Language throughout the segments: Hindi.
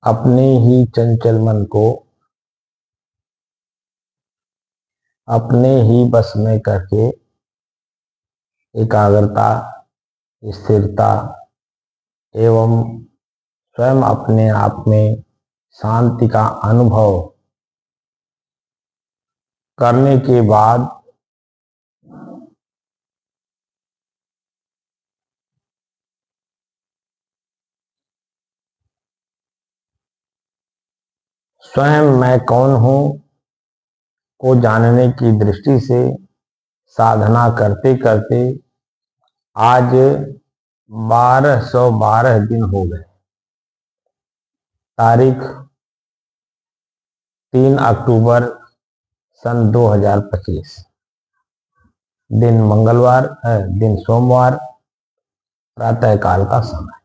अपने ही चंचल मन को अपने ही बस में करके एकाग्रता, स्थिरता एवं स्वयं अपने आप में शांति का अनुभव करने के बाद स्वयं मैं कौन हूं को जानने की दृष्टि से साधना करते करते आज 1212 दिन हो गए। तारीख 3 अक्टूबर सन 2025, दिन मंगलवार है, दिन सोमवार, प्रातः काल का समय।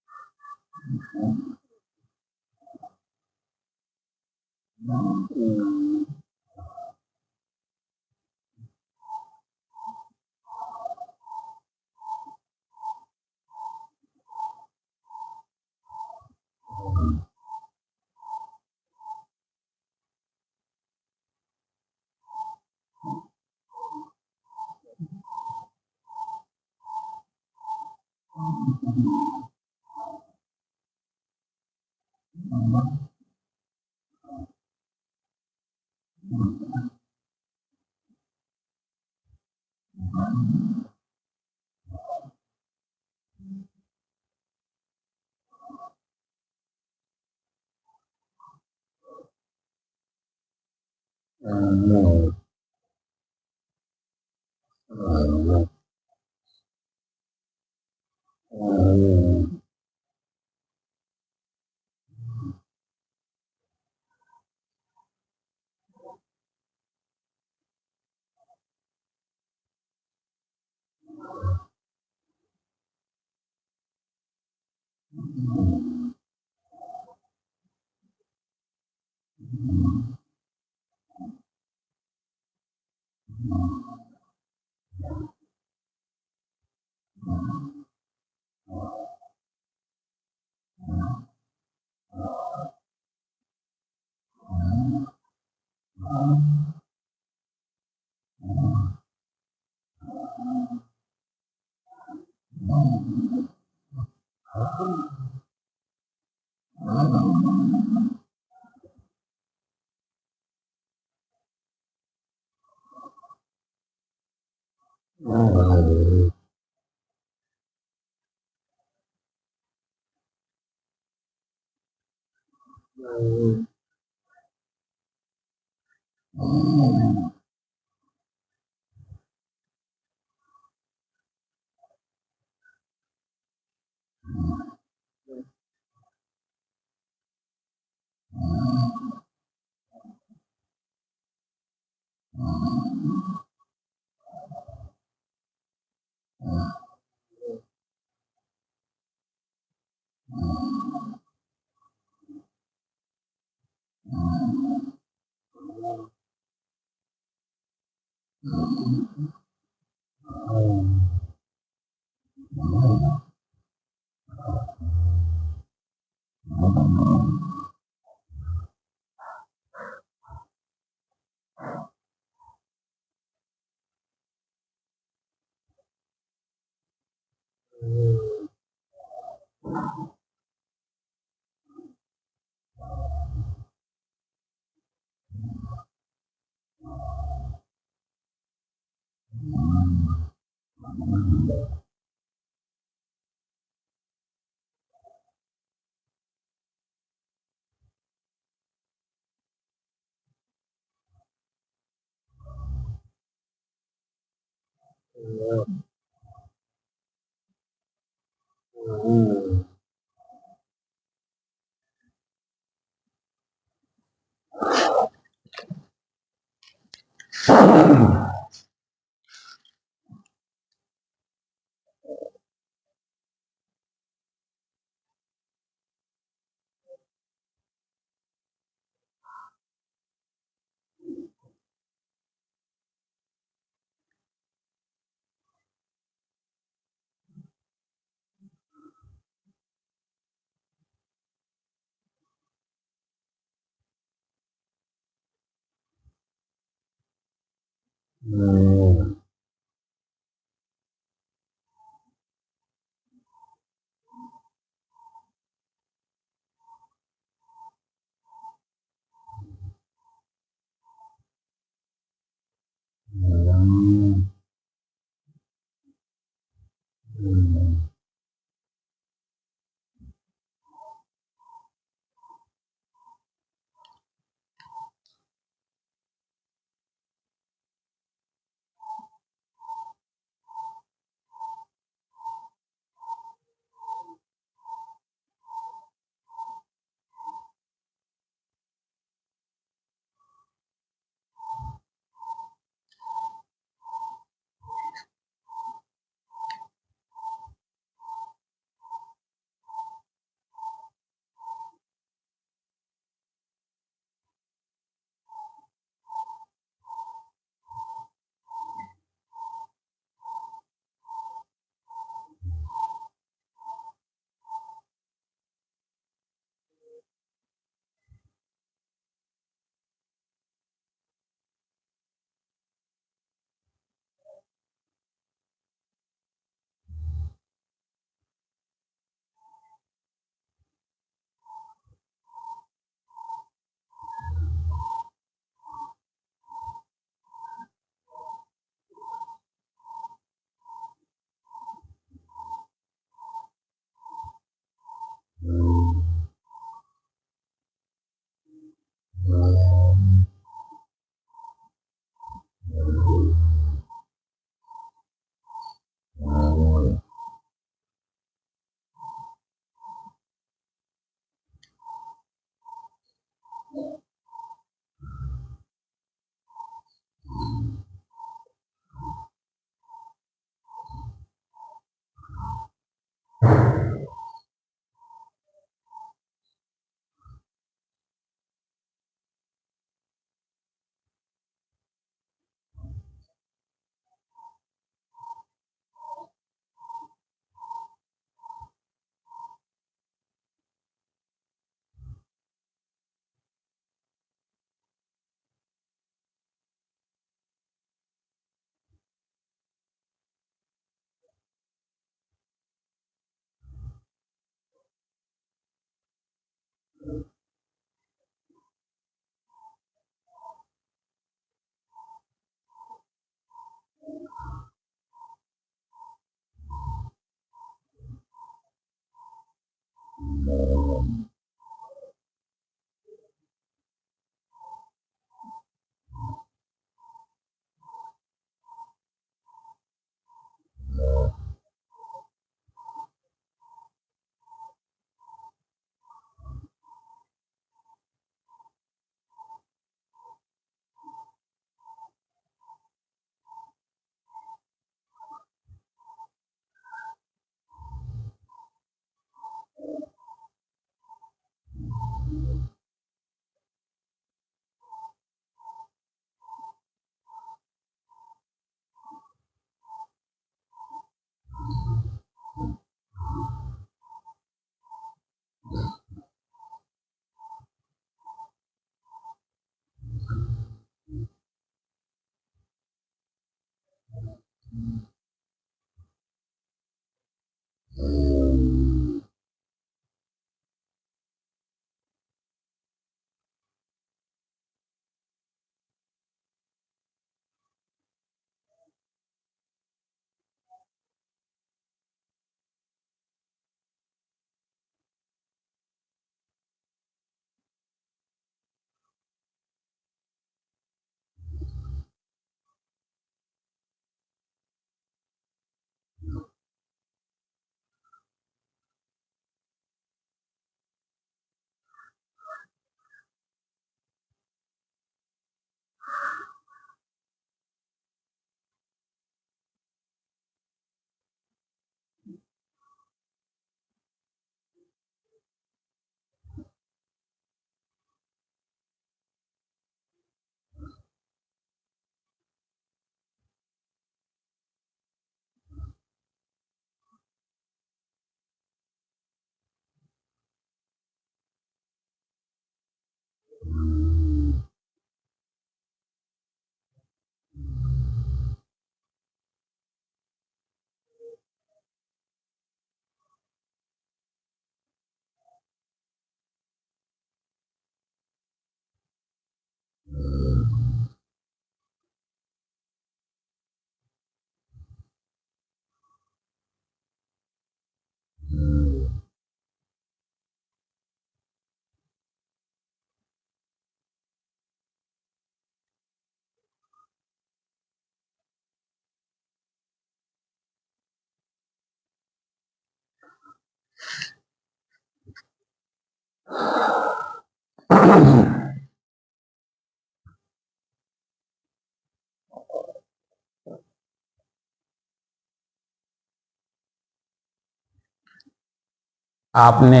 आपने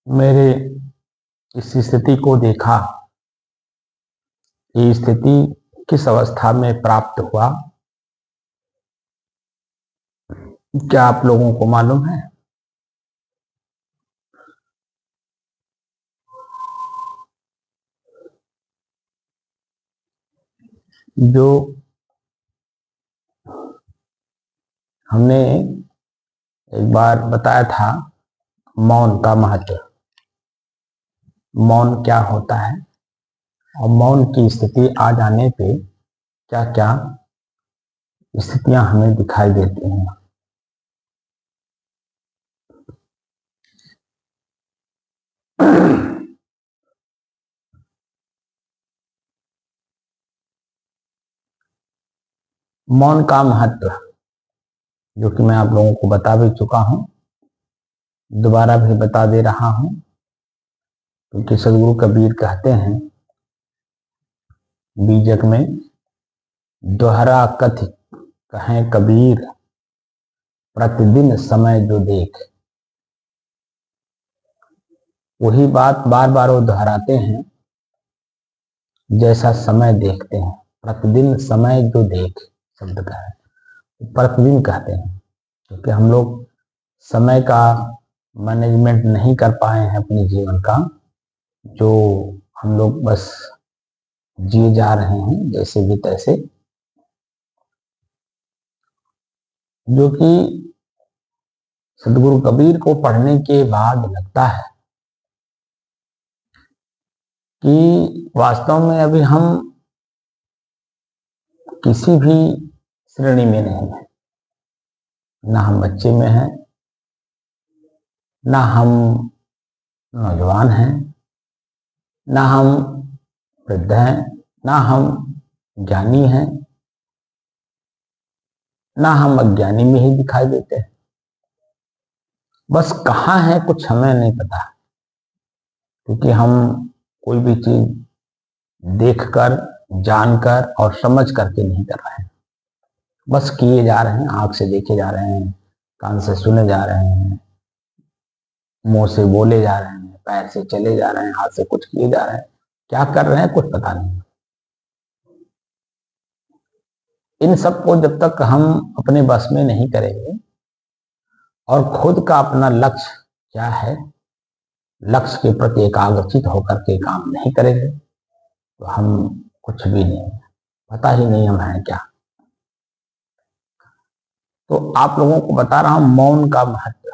मेरे इस स्थिति को देखा। ये स्थिति किस अवस्था में प्राप्त हुआ, क्या आप लोगों को मालूम है? जो हमने एक बार बताया था, मौन का महत्व, मौन क्या होता है और मौन की स्थिति आ जाने पे क्या क्या स्थितियां हमें दिखाई देती हैं। मौन का महत्व जो कि मैं आप लोगों को बता भी चुका हूं, दोबारा भी बता दे रहा हूं, क्योंकि सदगुरु कबीर कहते हैं बीजक में, दोहरा कथ कहें कबीर, प्रतिदिन समय जो देख। वही बात बार बार वो दोहराते हैं, जैसा समय देखते हैं। प्रतिदिन समय जो देख शब्द का है, प्रतिदिन कहते हैं, क्योंकि हम लोग समय का मैनेजमेंट नहीं कर पाए हैं अपने जीवन का। जो हम लोग बस जिए जा रहे हैं जैसे भी तैसे, जो कि सदगुरु कबीर को पढ़ने के बाद लगता है कि वास्तव में अभी हम किसी भी श्रेणी में नहीं है। ना हम बच्चे में हैं, ना हम नौजवान हैं, ना हम वृद्ध हैं, ना हम ज्ञानी हैं, ना हम अज्ञानी में ही दिखाई देते हैं। बस कहाँ है कुछ हमें नहीं पता, क्योंकि हम कोई भी चीज देखकर, जानकर और समझ करके नहीं कर रहे हैं। बस किए जा रहे हैं, आंख से देखे जा रहे हैं, कान से सुने जा रहे हैं, मुंह से बोले जा रहे हैं, पैर से चले जा रहे हैं, हाथ से कुछ किए जा रहे हैं। क्या कर रहे हैं कुछ पता नहीं। इन सब को जब तक हम अपने बस में नहीं करेंगे और खुद का अपना लक्ष्य क्या है, लक्ष्य के प्रति एकाग्रचित होकर के काम नहीं करेंगे, तो हम कुछ भी नहीं, पता ही नहीं हम हैं क्या। तो आप लोगों को बता रहा हूं मौन का महत्व।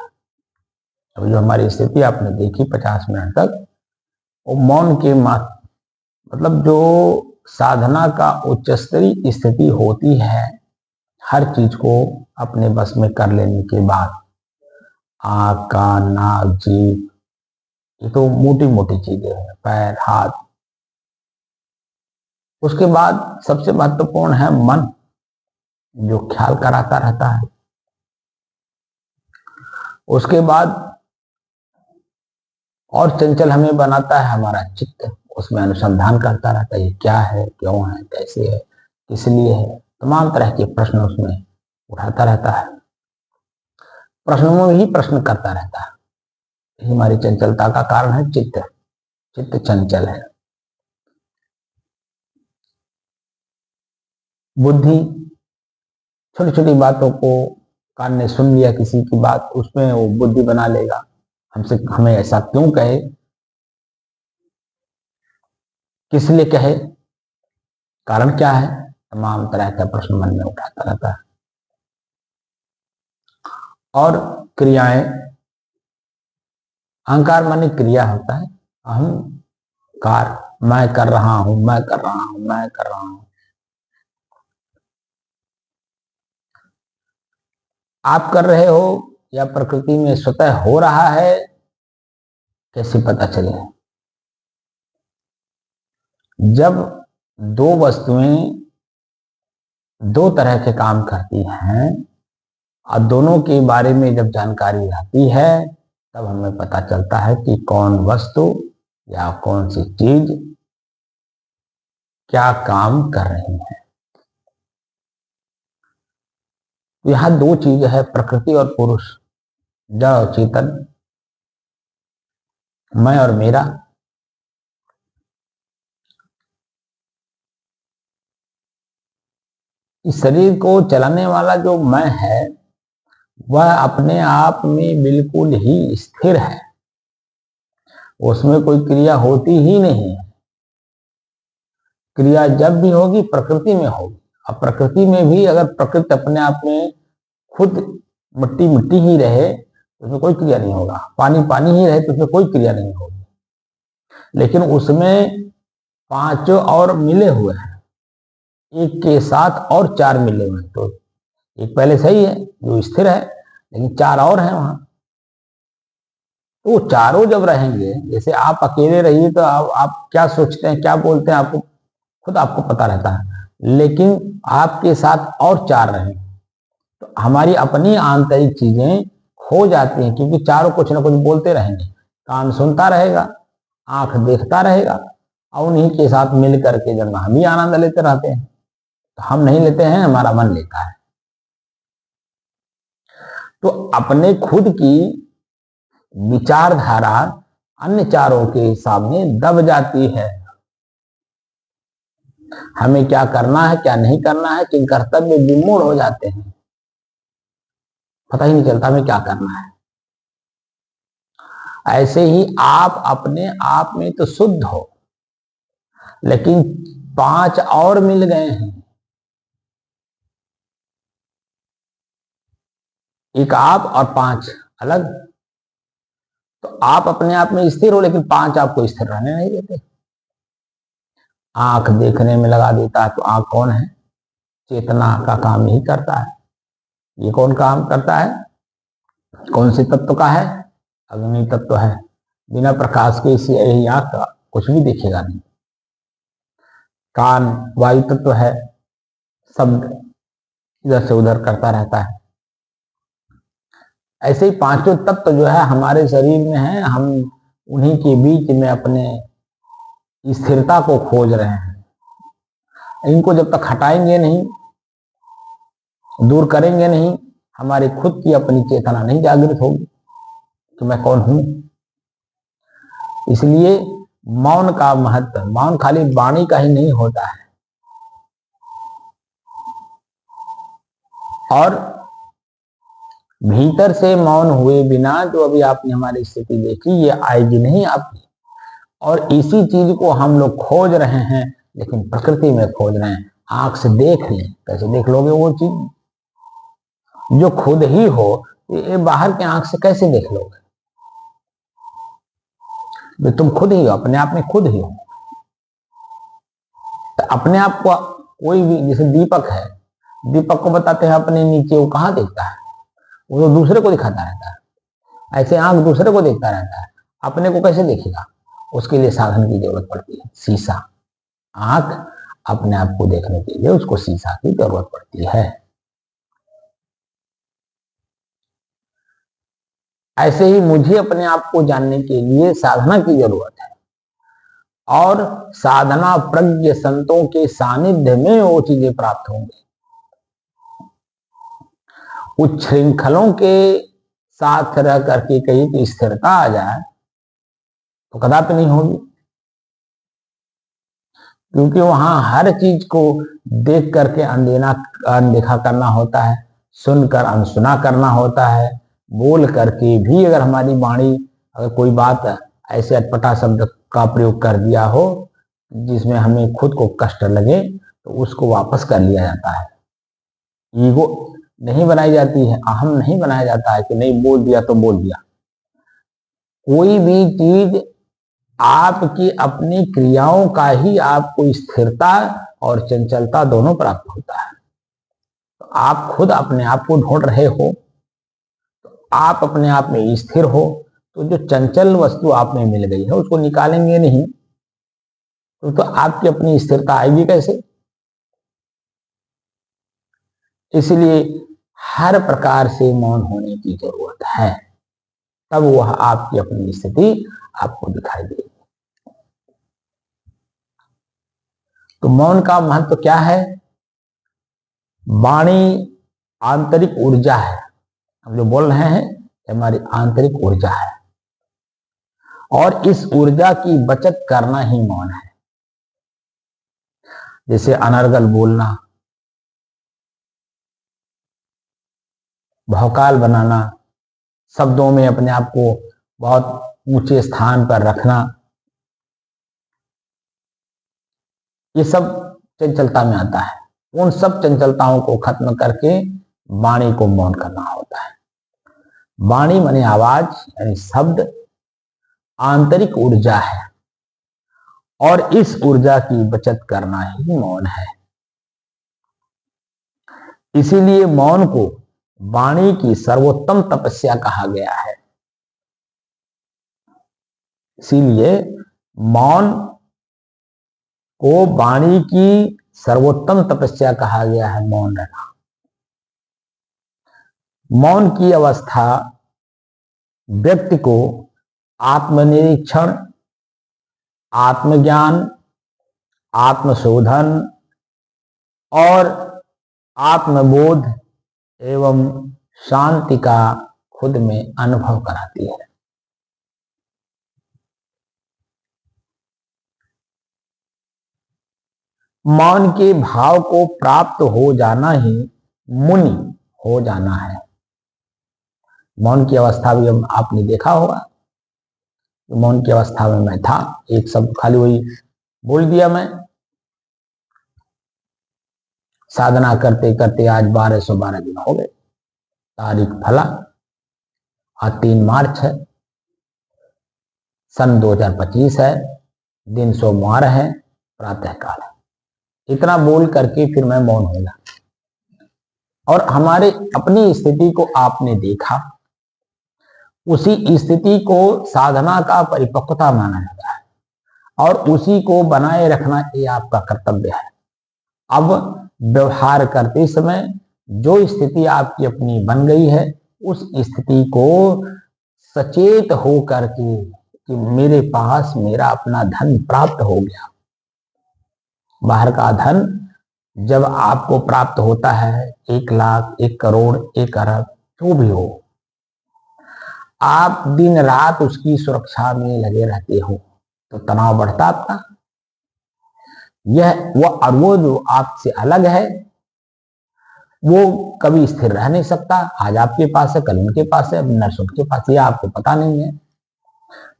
अभी जो हमारी स्थिति आपने देखी 50 मिनट तक, वो मौन के मतलब जो साधना का उच्च स्तरीय स्थिति होती है, हर चीज को अपने बस में कर लेने के बाद, आंख कान नाक जीभ, ये तो मोटी मोटी चीजें हैं, पैर हाथ, उसके बाद सबसे महत्वपूर्ण है मन, जो ख्याल कराता रहता है। उसके बाद और चंचल हमें बनाता है हमारा चित्त, उसमें अनुसंधान करता रहता है, ये क्या है, क्यों है, कैसे है, किस लिए है, तमाम तरह के प्रश्न उसमें उठाता रहता है, प्रश्नों में ही प्रश्न करता रहता है। यही हमारी चंचलता का कारण है चित्त। चित्त चंचल है। बुद्धि छोटी छोटी बातों को, कान ने सुन लिया किसी की बात, उसमें वो बुद्धि बना लेगा, हमें ऐसा क्यों कहे, किस लिए कहे, कारण क्या है, तमाम तरह का प्रश्न मन में उठाता रहता है। और क्रियाएं, अहंकार माने क्रिया होता है, अहंकार, मैं कर रहा हूं, मैं कर रहा हूं, मैं कर रहा हूं। आप कर रहे हो या प्रकृति में स्वतः हो रहा है, कैसे पता चले। जब दो वस्तुएं दो तरह के काम करती हैं और दोनों के बारे में जब जानकारी रहती है, तब हमें पता चलता है कि कौन वस्तु या कौन सी चीज क्या काम कर रही है। यहां दो चीज है, प्रकृति और पुरुष, जड़ और चेतन, मैं और मेरा। इस शरीर को चलाने वाला जो मैं है, वह अपने आप में बिल्कुल ही स्थिर है, उसमें कोई क्रिया होती ही नहीं है। क्रिया जब भी होगी प्रकृति में होगी। अब प्रकृति में भी अगर प्रकृति अपने आप में खुद मिट्टी मिट्टी ही रहे तो उसमें कोई क्रिया नहीं होगा, पानी पानी ही रहे तो उसमें कोई क्रिया नहीं होगी। लेकिन उसमें पांचों और मिले हुए हैं, एक के साथ और चार मिले हुए हैं, तो एक पहले सही है जो स्थिर है, लेकिन चार और हैं वहां। तो चारों जब रहेंगे, जैसे आप अकेले रहिए तो आप क्या सोचते हैं, क्या बोलते हैं, आपको खुद आपको पता रहता है, लेकिन आपके साथ और चार रहे तो हमारी अपनी आंतरिक चीजें खो जाती हैं, क्योंकि चारों कुछ ना कुछ बोलते रहेंगे। कान सुनता रहेगा, आंख देखता रहेगा, और उन्हीं के साथ मिल करके जब हम ही आनंद लेते रहते हैं, तो हम नहीं लेते हैं, हमारा मन लेता है। तो अपने खुद की विचारधारा अन्य चारों के सामने दब जाती है। हमें क्या करना है, क्या नहीं करना है, किन कर्तव्य विमूढ़ हो जाते हैं, पता ही नहीं चलता हमें क्या करना है। ऐसे ही आप अपने आप में तो शुद्ध हो, लेकिन पांच और मिल गए हैं, एक आप और पांच अलग। तो आप अपने आप में स्थिर हो, लेकिन पांच आपको स्थिर रहने नहीं देते। आंख देखने में लगा देता है, तो आंख कौन है, चेतना का काम नहीं करता है। ये कौन काम करता है, कौन से तत्व का है, अग्नि तत्व है। बिना प्रकाश के इसी यही आंख का कुछ भी दिखेगा नहीं। कान वायु तत्व है, शब्द इधर से उधर करता रहता है। ऐसे ही पांचों तत्व जो है हमारे शरीर में है, हम उन्हीं के बीच में अपने स्थिरता को खोज रहे हैं। इनको जब तक हटाएंगे नहीं, दूर करेंगे नहीं, हमारी खुद की अपनी चेतना नहीं जागृत होगी कि मैं कौन हूं। इसलिए मौन का महत्व, मौन खाली वाणी का ही नहीं होता है। और भीतर से मौन हुए बिना जो अभी आपने हमारी स्थिति देखी, ये आएगी नहीं आपकी। और इसी चीज को हम लोग खोज रहे हैं, लेकिन प्रकृति में खोज रहे हैं। आंख से देख लें, कैसे देख लोगे वो चीज, जो खुद ही हो, ये बाहर के आंख से कैसे देख लोगे? तुम खुद ही हो, अपने आप में खुद ही हो। तो अपने आप को कोई भी, जैसे दीपक है, दीपक को बताते हैं अपने नीचे, वो कहाँ देखता है? वो तो दूसरे को दिखाता रहता है। ऐसे आंख दूसरे को देखता रहता है, अपने को कैसे देखेगा? उसके लिए साधन की जरूरत पड़ती है, शीशा। आंख अपने आप को देखने के लिए उसको शीशा की जरूरत पड़ती है। ऐसे ही मुझे अपने आप को जानने के लिए साधना की जरूरत है, और साधना प्रज्ञ संतों के सानिध्य में वो चीजें प्राप्त होंगी। उच्छृंखलों के साथ रह करके कहीं की स्थिरता आ जाए तो कदापि नहीं होगी, क्योंकि वहां हर चीज को देख करके अनदेखा करना होता है, सुनकर अनसुना करना होता है, बोल करके भी अगर हमारी वाणी अगर कोई बात ऐसे अटपटा शब्द का प्रयोग कर दिया हो जिसमें हमें खुद को कष्ट लगे, तो उसको वापस कर लिया जाता है। ईगो नहीं बनाई जाती है, अहम नहीं बनाया जाता है कि नहीं बोल दिया तो बोल दिया। कोई भी चीज आपकी अपनी क्रियाओं का ही आपको स्थिरता और चंचलता दोनों प्राप्त होता है। तो आप खुद अपने आप को ढूंढ रहे हो, तो आप अपने आप में स्थिर हो, तो जो चंचल वस्तु आप में मिल गई है उसको निकालेंगे नहीं तो आपकी अपनी स्थिरता आएगी कैसे? इसलिए हर प्रकार से मौन होने की जरूरत है, तब वह आपकी अपनी स्थिति आपको दिखाई देगी। तो मौन का महत्व क्या है? वाणी आंतरिक ऊर्जा है। हम जो बोल रहे हैं हमारी आंतरिक ऊर्जा है, और इस ऊर्जा की बचत करना ही मौन है। जैसे अनर्गल बोलना, भौकाल बनाना, शब्दों में अपने आप को बहुत ऊंचे स्थान पर रखना, ये सब चंचलता में आता है। उन सब चंचलताओं को खत्म करके वाणी को मौन करना होता है। वाणी माने आवाज यानी शब्द आंतरिक ऊर्जा है, और इस ऊर्जा की बचत करना ही मौन है। इसीलिए मौन को वाणी की सर्वोत्तम तपस्या कहा गया है। इसीलिए मौन को वाणी की सर्वोत्तम तपस्या कहा गया है, मौन रहना। मौन की अवस्था व्यक्ति को आत्मनिरीक्षण, आत्मज्ञान, आत्मशोधन और आत्मबोध एवं शांति का खुद में अनुभव कराती है। मौन के भाव को प्राप्त हो जाना ही मुनि हो जाना है। मौन की अवस्था भी आपने देखा होगा। मौन की अवस्था में मैं था, एक शब्द खाली वही बोल दिया मैं। साधना करते करते आज 1212 दिन हो गए। तारीख फला, आज 3 मार्च है, सन 2025 है, दिन सोमवार है, प्रातः काल है। इतना बोल करके फिर मैं मौन हो गया, और हमारे अपनी स्थिति को आपने देखा। उसी स्थिति को साधना का परिपक्वता माना जाता है, और उसी को बनाए रखना ये आपका कर्तव्य है। अब व्यवहार करते समय जो स्थिति आपकी अपनी बन गई है, उस स्थिति को सचेत हो करके कि मेरे पास मेरा अपना धन प्राप्त हो गया। बाहर का धन जब आपको प्राप्त होता है, 1 लाख, 1 करोड़, 1 अरब, जो भी हो, आप दिन रात उसकी सुरक्षा में लगे रहते हो तो तनाव बढ़ता आपका। वो जो आपसे अलग है वो कभी स्थिर रह नहीं सकता। आज आपके पास है, कल उनके पास है, नर्स उनके पास, ये आपको पता नहीं है।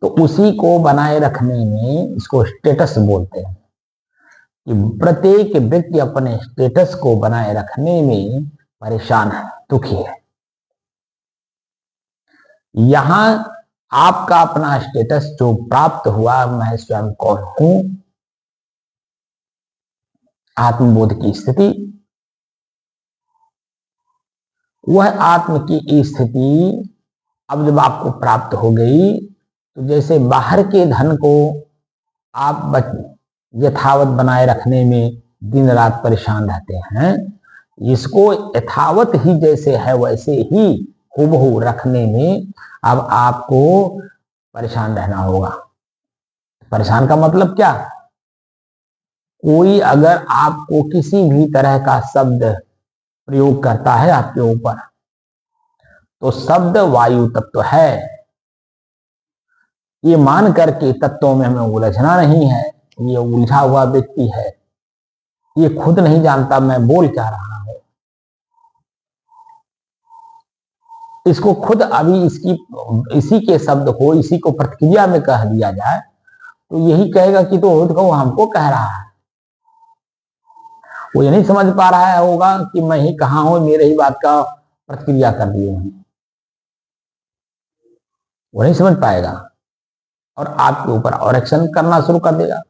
तो उसी को बनाए रखने में, इसको स्टेटस बोलते हैं, कि प्रत्येक व्यक्ति अपने स्टेटस को बनाए रखने में परेशान है। दुखी है। यहां आपका अपना स्टेटस जो प्राप्त हुआ, मैं स्वयं कौन हूं, आत्मबोध की स्थिति, वह आत्म की स्थिति अब जब आपको प्राप्त हो गई, तो जैसे बाहर के धन को आप यथावत बनाए रखने में दिन रात परेशान रहते हैं, इसको यथावत ही जैसे है वैसे ही हूबहू रखने में अब आपको परेशान रहना होगा। परेशान का मतलब क्या? कोई अगर आपको किसी भी तरह का शब्द प्रयोग करता है आपके ऊपर, तो शब्द वायु तत्व है, ये मान करके तत्वों में हमें उलझना नहीं है। ये उलझा हुआ व्यक्ति है, ये खुद नहीं जानता मैं बोल क्या रहा हूं। इसको खुद अभी इसी के शब्द को इसी को प्रतिक्रिया में कह दिया जाए तो यही कहेगा कि तो हमको कह रहा है। वो ये नहीं समझ पा रहा है होगा कि मैं ही कहा हूं, मेरे ही बात का प्रतिक्रिया कर दिए हैं, वो नहीं समझ पाएगा और आपके ऊपर और एक्शन करना शुरू कर देगा।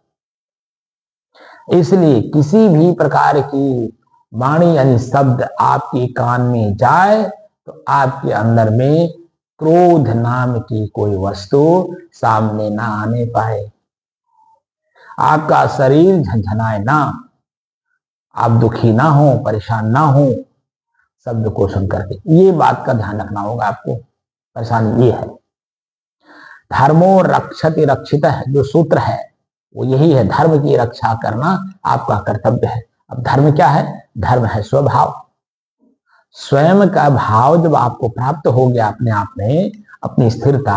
इसलिए किसी भी प्रकार की वाणी यानी शब्द आपके कान में जाए तो आपके अंदर में क्रोध नाम की कोई वस्तु सामने ना आने पाए, आपका शरीर झंझनाए ना, आप दुखी ना हो, परेशान ना हो शब्द को सुन करके। ये बात का ध्यान रखना होगा आपको। परेशान ये है, धर्मो रक्षति रक्षितः जो सूत्र है वो यही है, धर्म की रक्षा करना आपका कर्तव्य है। अब धर्म क्या है? धर्म है स्वभाव। स्वयं का भाव जब आपको प्राप्त हो गया अपने आप में, अपनी स्थिरता,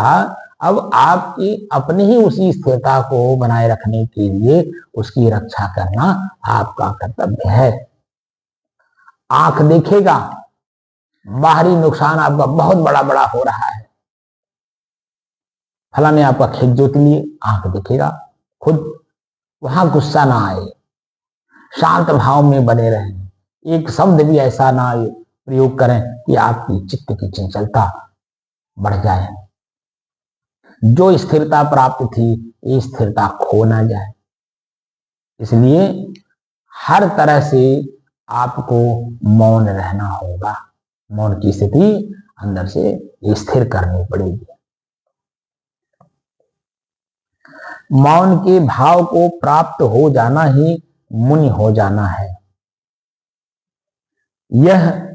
अब आपकी अपनी ही उसी स्थिरता को बनाए रखने के लिए उसकी रक्षा करना आपका कर्तव्य है। आंख देखेगा बाहरी नुकसान आपका बहुत बड़ा बड़ा हो रहा है, फलाने आपका खेत जोत लिए, आंख देखेगा, खुद वहां गुस्सा ना आए, शांत भाव में बने रहें, एक शब्द भी ऐसा ना प्रयोग करें कि आपकी चित्त की चंचलता बढ़ जाए। जो स्थिरता प्राप्त थी ये स्थिरता खो ना जाए, इसलिए हर तरह से आपको मौन रहना होगा। मौन की स्थिति अंदर से स्थिर करनी पड़ेगी। मौन के भाव को प्राप्त हो जाना ही मुनि हो जाना है। यह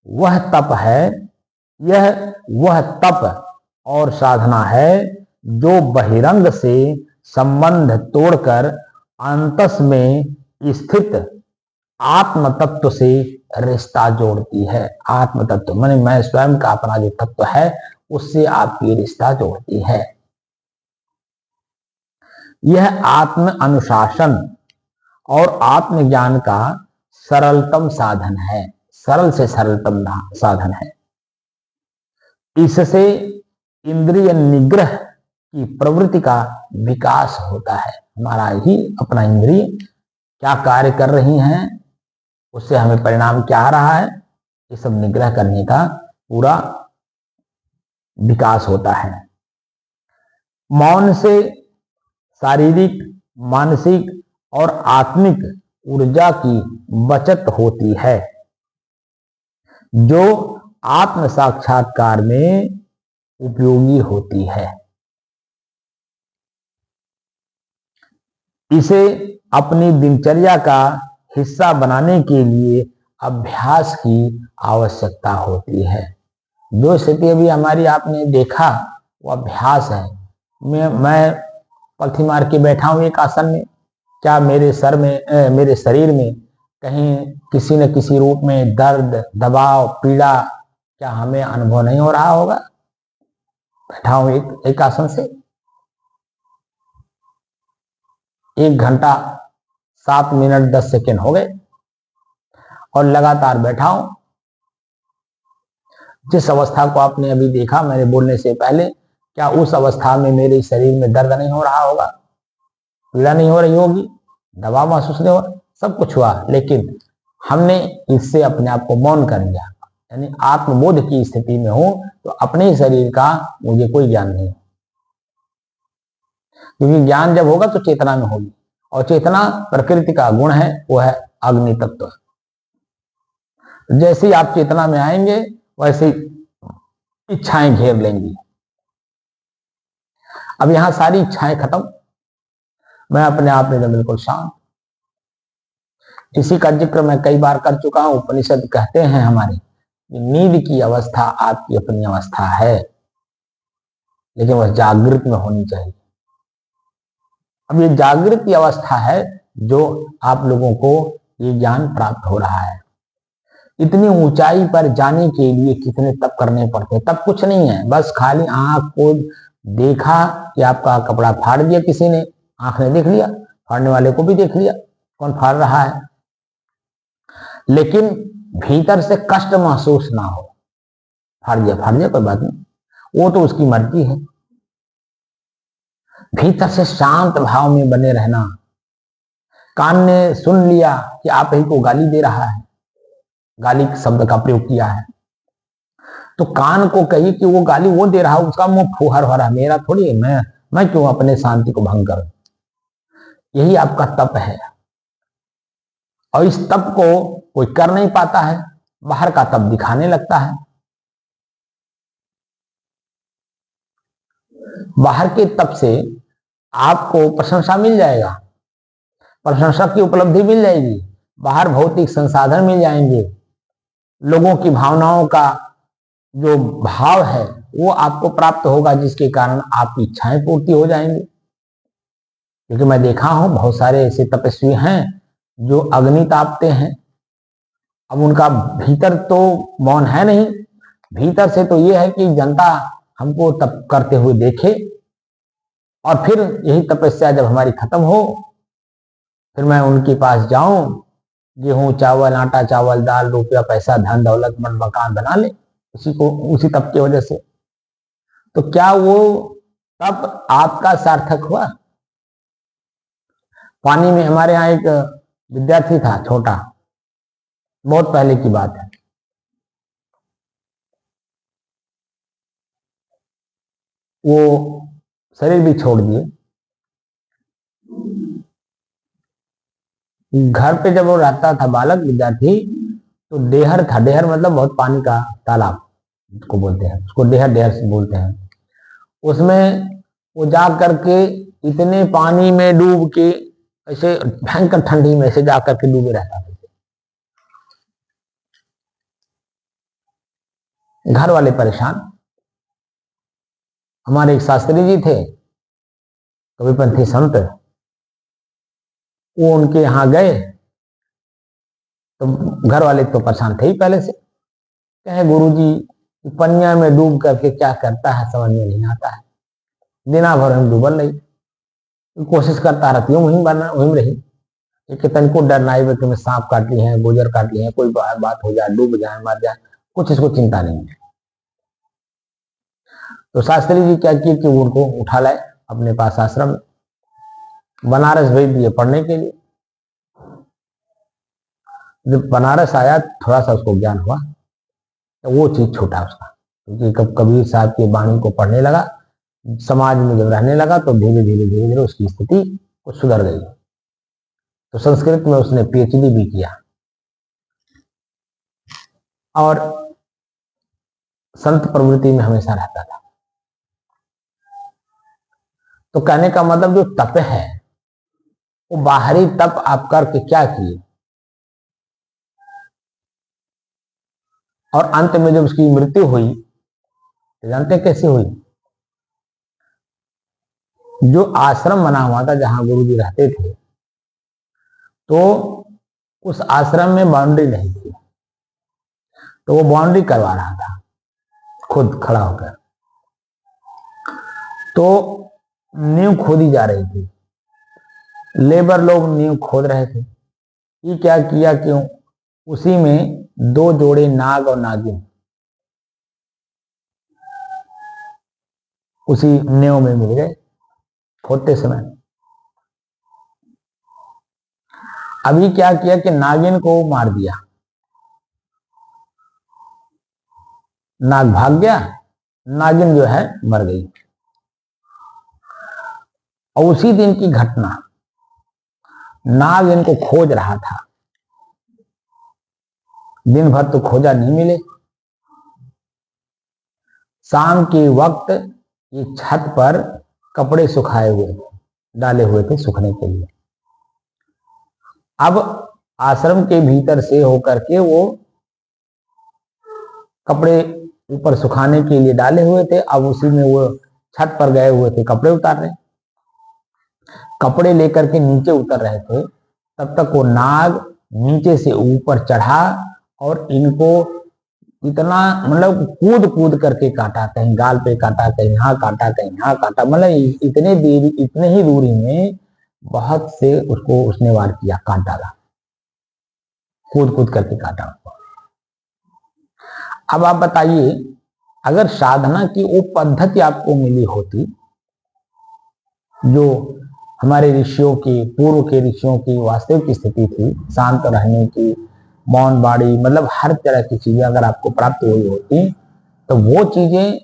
वह तप है, यह वह तप और साधना है जो बहिरंग से संबंध तोड़कर अंतस में स्थित आत्म तत्व से रिश्ता जोड़ती है। आत्म तत्व माने मैं स्वयं का अपना जो तत्व है उससे आपकी रिश्ता जोड़ती है। यह आत्म अनुशासन और आत्मज्ञान का सरलतम साधन है, सरल से सरलतम साधन है। इससे इंद्रिय निग्रह की प्रवृत्ति का विकास होता है। हमारा ही अपना इंद्रिय क्या कार्य कर रही हैं, उससे हमें परिणाम क्या आ रहा है, ये सब निग्रह करने का पूरा विकास होता है। मौन से शारीरिक, मानसिक और आत्मिक ऊर्जा की बचत होती है जो आत्म साक्षात्कार में उपयोगी होती है। इसे अपनी दिनचर्या का हिस्सा बनाने के लिए अभ्यास की आवश्यकता होती है। जो स्थिति अभी हमारी आपने देखा वो अभ्यास है। मैं पलथी मार के बैठा हूं एक आसन में, क्या मेरे सर में मेरे शरीर में कहीं किसी न किसी रूप में दर्द, दबाव, पीड़ा क्या हमें अनुभव नहीं हो रहा होगा? बैठा हूं एक आसन से 1 घंटा 7 मिनट 10 सेकेंड हो गए और लगातार बैठा हूं। जिस अवस्था को आपने अभी देखा मेरे बोलने से पहले, क्या उस अवस्था में मेरे शरीर में दर्द नहीं हो रहा होगा, पीड़ा नहीं हो रही होगी, दबाव महसूस नहीं हो रहा, सब कुछ हुआ, लेकिन हमने इससे अपने आप को मौन कर लिया। यानी आत्मबोध की स्थिति में हूं तो अपने शरीर का मुझे कोई ज्ञान नहीं, क्योंकि ज्ञान जब होगा तो चेतना में होगी, और चेतना प्रकृति का गुण है, वो है अग्नि तत्व। जैसे ही आप चेतना में आएंगे वैसे ही इच्छाएं घेर लेंगी। अब यहां सारी इच्छाएं खत्म, मैं अपने आप में बिल्कुल शांत। इसी का जिक्र मैं कई बार कर चुका हूं। उपनिषद कहते हैं हमारे, नींद की अवस्था आपकी अपनी अवस्था है, लेकिन वह जागृत में होनी चाहिए। अब ये जागृत की अवस्था है जो आप लोगों को ये ज्ञान प्राप्त हो रहा है। इतनी ऊंचाई पर जाने के लिए कितने तप करने पड़ते हैं। तब कुछ नहीं है, बस खाली आंख को देखा कि आपका कपड़ा फाड़ दिया किसी ने, आंख ने देख लिया, फाड़ने वाले को भी देख लिया कौन फाड़ रहा है, लेकिन भीतर से कष्ट महसूस ना हो। फाड़ दिया कोई बात नहीं, वो तो उसकी मर्जी है। भीतर से शांत भाव में बने रहना। कान ने सुन लिया कि आप ही को गाली दे रहा है, गाली शब्द का प्रयोग किया है, तो कान को कही कि वो गाली वो दे रहा है, उसका मुंह फुहर हो रहा है, मेरा थोड़ी, मैं क्यों अपने शांति को भंग करूं। यही आपका तप है, और इस तप को कोई कर नहीं पाता है, बाहर का तप दिखाने लगता है। बाहर के तप से आपको प्रशंसा मिल जाएगा, प्रशंसा की उपलब्धि मिल जाएगी, बाहर भौतिक संसाधन मिल जाएंगे, लोगों की भावनाओं का जो भाव है वो आपको प्राप्त होगा, जिसके कारण आपकी इच्छाएं पूर्ति हो जाएंगी। क्योंकि मैं देखा हूं बहुत सारे ऐसे तपस्वी हैं जो अग्नि तापते हैं। अब उनका भीतर तो मौन है नहीं, भीतर से तो ये है कि जनता हमको तप करते हुए देखे, और फिर यही तपस्या जब हमारी खत्म हो, फिर मैं उनके पास जाऊं, गेहूं चावल आटा चावल दाल रुपया पैसा धन दौलत मन मकान बना ले उसी तप की वजह से। तो क्या वो तप आपका सार्थक हुआ? पानी में हमारे यहाँ एक विद्यार्थी था, छोटा, बहुत पहले की बात है। वो शरीर भी छोड़ दिए, घर पे जब वो रहता था बालक विद्यार्थी, तो डेहर था, डेहर मतलब बहुत पानी का तालाब को बोलते हैं, उसको डेहर डेहर से बोलते हैं। उसमें वो जा करके इतने पानी में डूब के, ऐसे भयंकर ठंडी में से जा करके डूबे रहता था। घर वाले परेशान। हमारे एक शास्त्री जी थे, कविपंथी संत, वो उनके यहां गए, तो घर वाले तो परेशान थे ही पहले से। कहे गुरुजी पनिया में डूब करके क्या करता है समझ में नहीं आता है, दिना भर हम डूबल रही, कोशिश करता रहती हूँ वहीं रही, तन को डर नहीं कि मैं सांप काट ली है, गुजर काट ली है, कोई बात हो जाए, डूब जाए, मर जाए, कुछ इसको चिंता नहीं है। तो शास्त्री जी क्या किए कि उनको उठा लाए अपने पास आश्रम में, बनारस भेज दिए पढ़ने के लिए। जब बनारस आया थोड़ा सा उसको ज्ञान हुआ, तो वो चीज छूटा उसका, क्योंकि कबीर साहब की वाणी को पढ़ने लगा, समाज में जब रहने लगा, तो धीरे धीरे उसकी स्थिति कुछ सुधर गई। तो संस्कृत में उसने पीएचडी भी किया, और संत प्रवृत्ति में हमेशा रहता था। तो कहने का मतलब जो तप है, वो बाहरी तप आप करके क्या किए, और अंत में जब उसकी मृत्यु हुई, तो जानते कैसे हुई? जो आश्रम बना हुआ था जहां गुरु जी रहते थे, तो उस आश्रम में बाउंड्री नहीं थी, तो वो बाउंड्री करवा रहा था खुद खड़ा होकर। तो नींव खोदी जा रही थी, लेबर लोग नींव खोद रहे थे। ये क्या किया, क्यों? उसी में 2 जोड़े नाग और नागिन उसी नींव में मिल गए खोदते समय। अभी क्या किया कि नागिन को मार दिया, नाग भाग गया, नागिन जो है मर गई। और उसी दिन की घटना, नाग इनको खोज रहा था, दिन भर तो खोजा, नहीं मिले। शाम के वक्त ये छत पर कपड़े सुखाए हुए डाले हुए थे सूखने के लिए। अब आश्रम के भीतर से होकर के वो कपड़े ऊपर सुखाने के लिए डाले हुए थे, अब उसी में वो छत पर गए हुए थे कपड़े उतार रहे। कपड़े लेकर के नीचे उतर रहे थे, तब तक वो नाग नीचे से ऊपर चढ़ा और इनको इतना मतलब कूद कूद करके काटा, कहीं गाल पे काटा, कहीं यहाँ काटा, कहीं यहाँ काटा, मतलब इतने ही दूरी में बहुत से उसको उसने वार किया, काट डाला, कूद कूद करके काटा उसको। अब आप बताइए, अगर साधना की वो पद्धति आपको मिली होती जो हमारे ऋषियों की, पूर्व के ऋषियों की वास्तविक स्थिति थी, शांत रहने की, मौन बाड़ी, मतलब हर तरह की चीजें अगर आपको प्राप्त हुई होती, तो वो चीजें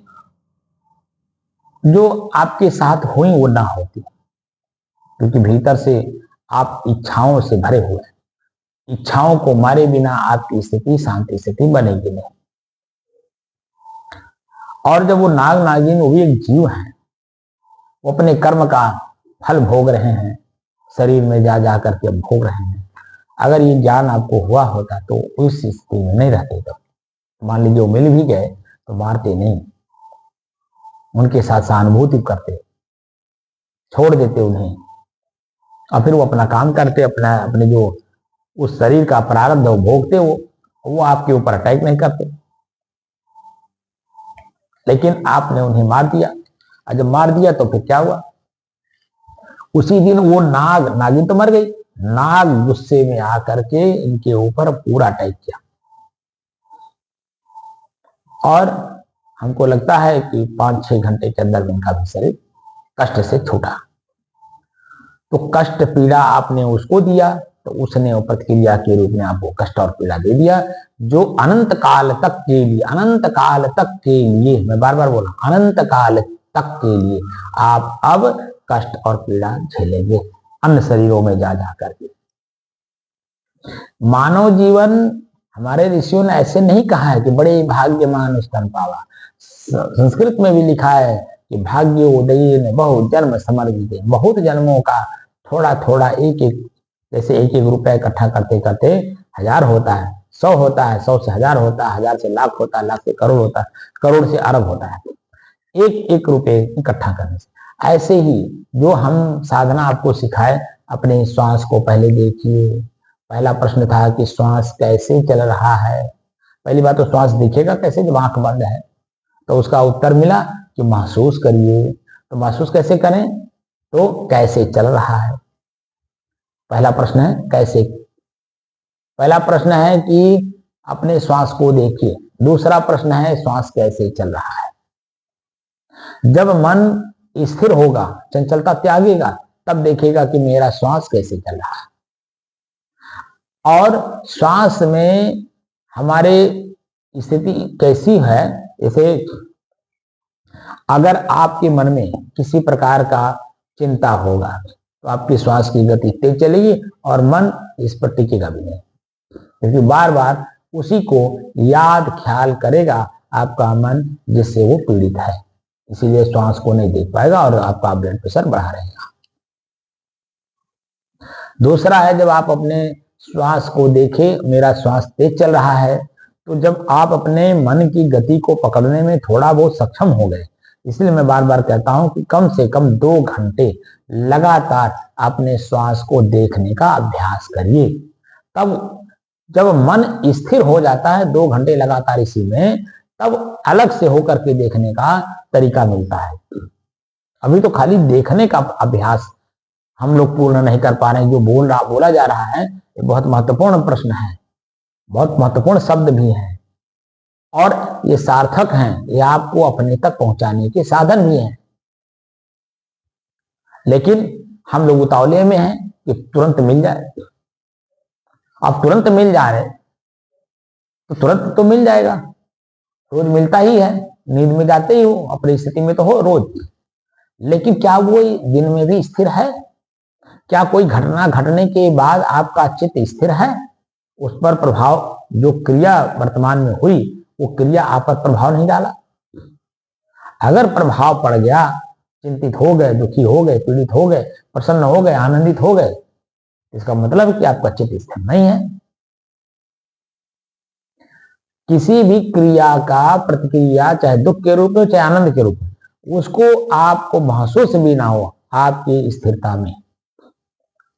जो आपके साथ हुई वो ना होती, क्योंकि भीतर से आप इच्छाओं से भरे हुए हैं। इच्छाओं को मारे बिना आपकी स्थिति शांति स्थिति बनेगी नहीं। और जब वो नाग नागिन, वो भी एक जीव है, वो अपने कर्म का फल भोग रहे हैं, शरीर में जा जा करके भोग रहे हैं। अगर ये ज्ञान आपको हुआ होता तो उस स्थिति में नहीं रहते। तो मान लीजिए वो मिल भी गए तो मारते नहीं, उनके साथ सहानुभूति करते, छोड़ देते उन्हें, और फिर वो अपना काम करते, अपने जो उस शरीर का प्रारब्ध वो भोगते, वो आपके ऊपर अटैक नहीं करते। लेकिन आपने उन्हें मार दिया, और जब मार दिया तो फिर क्या हुआ, उसी दिन वो नागिन तो मर गई, नाग गुस्से में आकर के इनके ऊपर पूरा अटैक किया। और हमको लगता है कि 5-6 घंटे के अंदर इनका भी शरीर कष्ट से छूटा। तो कष्ट पीड़ा आपने उसको दिया, तो उसने प्रतिक्रिया के रूप में आपको कष्ट और पीड़ा दे दिया, जो अनंत काल तक के लिए, अनंत काल तक के लिए, मैं बार बार बोला, अनंत काल तक के लिए आप अब कष्ट और पीड़ा झेलेंगे अन्य शरीरों में जा जा करके। मानव जीवन, हमारे ऋषियों ने ऐसे नहीं कहा है कि बड़े भाग्यमान स्तन पावा। संस्कृत में भी लिखा है कि भाग्य उदय ने बहुत जन्म समर्पित, बहुत जन्मों का थोड़ा थोड़ा एक एक, जैसे एक एक रुपया इकट्ठा करते करते 1000 होता है, 100 होता है, 100 से 1000 होता है, 1000 से लाख होता है, लाख से करोड़ होता है, करोड़ से अरब होता है, एक एक रुपये इकट्ठा करने से। ऐसे ही जो हम साधना आपको सिखाए, अपने श्वास को पहले देखिए। पहला प्रश्न था कि श्वास कैसे चल रहा है। पहली बात तो श्वास दिखेगा कैसे जब आंख बंद है, तो उसका उत्तर मिला कि महसूस करिए। तो महसूस कैसे करें, तो कैसे चल रहा है, पहला प्रश्न है कैसे। पहला प्रश्न है कि अपने श्वास को देखिए, दूसरा प्रश्न है श्वास कैसे चल रहा है। जब मन स्थिर होगा, चंचलता त्यागेगा, तब देखेगा कि मेरा श्वास कैसे चल रहा है। और श्वास में हमारे स्थिति कैसी है, जैसे अगर आपके मन में किसी प्रकार का चिंता होगा तो आपकी श्वास की गति तेज चलेगी और मन इस पर टिकेगा भी नहीं, क्योंकि बार बार उसी को याद ख्याल करेगा आपका मन, जिससे वो पीड़ित है। इसीलिए श्वास को नहीं देख पाएगा और आपका ब्लड प्रेशर बढ़ा रहेगा। दूसरा है, जब आप अपने श्वास को देखें, मेरा श्वास तेज चल रहा है, तो जब आप अपने मन की गति को पकड़ने में थोड़ा बहुत सक्षम हो गए, इसलिए मैं बार बार कहता हूं कि कम से कम 2 घंटे लगातार अपने श्वास को देखने का अभ्यास करिए। तब जब मन स्थिर हो जाता है 2 घंटे लगातार इसी में, तब अलग से होकर के देखने का तरीका मिलता है। अभी तो खाली देखने का अभ्यास हम लोग पूर्ण नहीं कर पा रहे हैं। जो बोला जा रहा है ये बहुत महत्वपूर्ण प्रश्न है, बहुत महत्वपूर्ण शब्द भी हैं और ये सार्थक हैं, ये आपको अपने तक पहुंचाने के साधन भी हैं। लेकिन हम लोग उतावले में हैं कि तुरंत मिल जाए। अब तुरंत मिल जा रहे तो तुरंत तो मिल जाएगा, रोज मिलता ही है, नींद में जाते ही हो, अपनी स्थिति में तो हो रोज, लेकिन क्या वो दिन में भी स्थिर है? क्या कोई घटना घटने के बाद आपका चित्त स्थिर है? उस पर प्रभाव, जो क्रिया वर्तमान में हुई वो क्रिया आप पर प्रभाव नहीं डाला? अगर प्रभाव पड़ गया, चिंतित हो गए, दुखी हो गए, पीड़ित हो गए, प्रसन्न हो गए, आनंदित हो गए, इसका मतलब है कि आपका चित्त स्थिर नहीं है। किसी भी क्रिया का प्रतिक्रिया, चाहे दुख के रूप में चाहे आनंद के रूप में, उसको आपको महसूस भी ना हो आपकी स्थिरता में,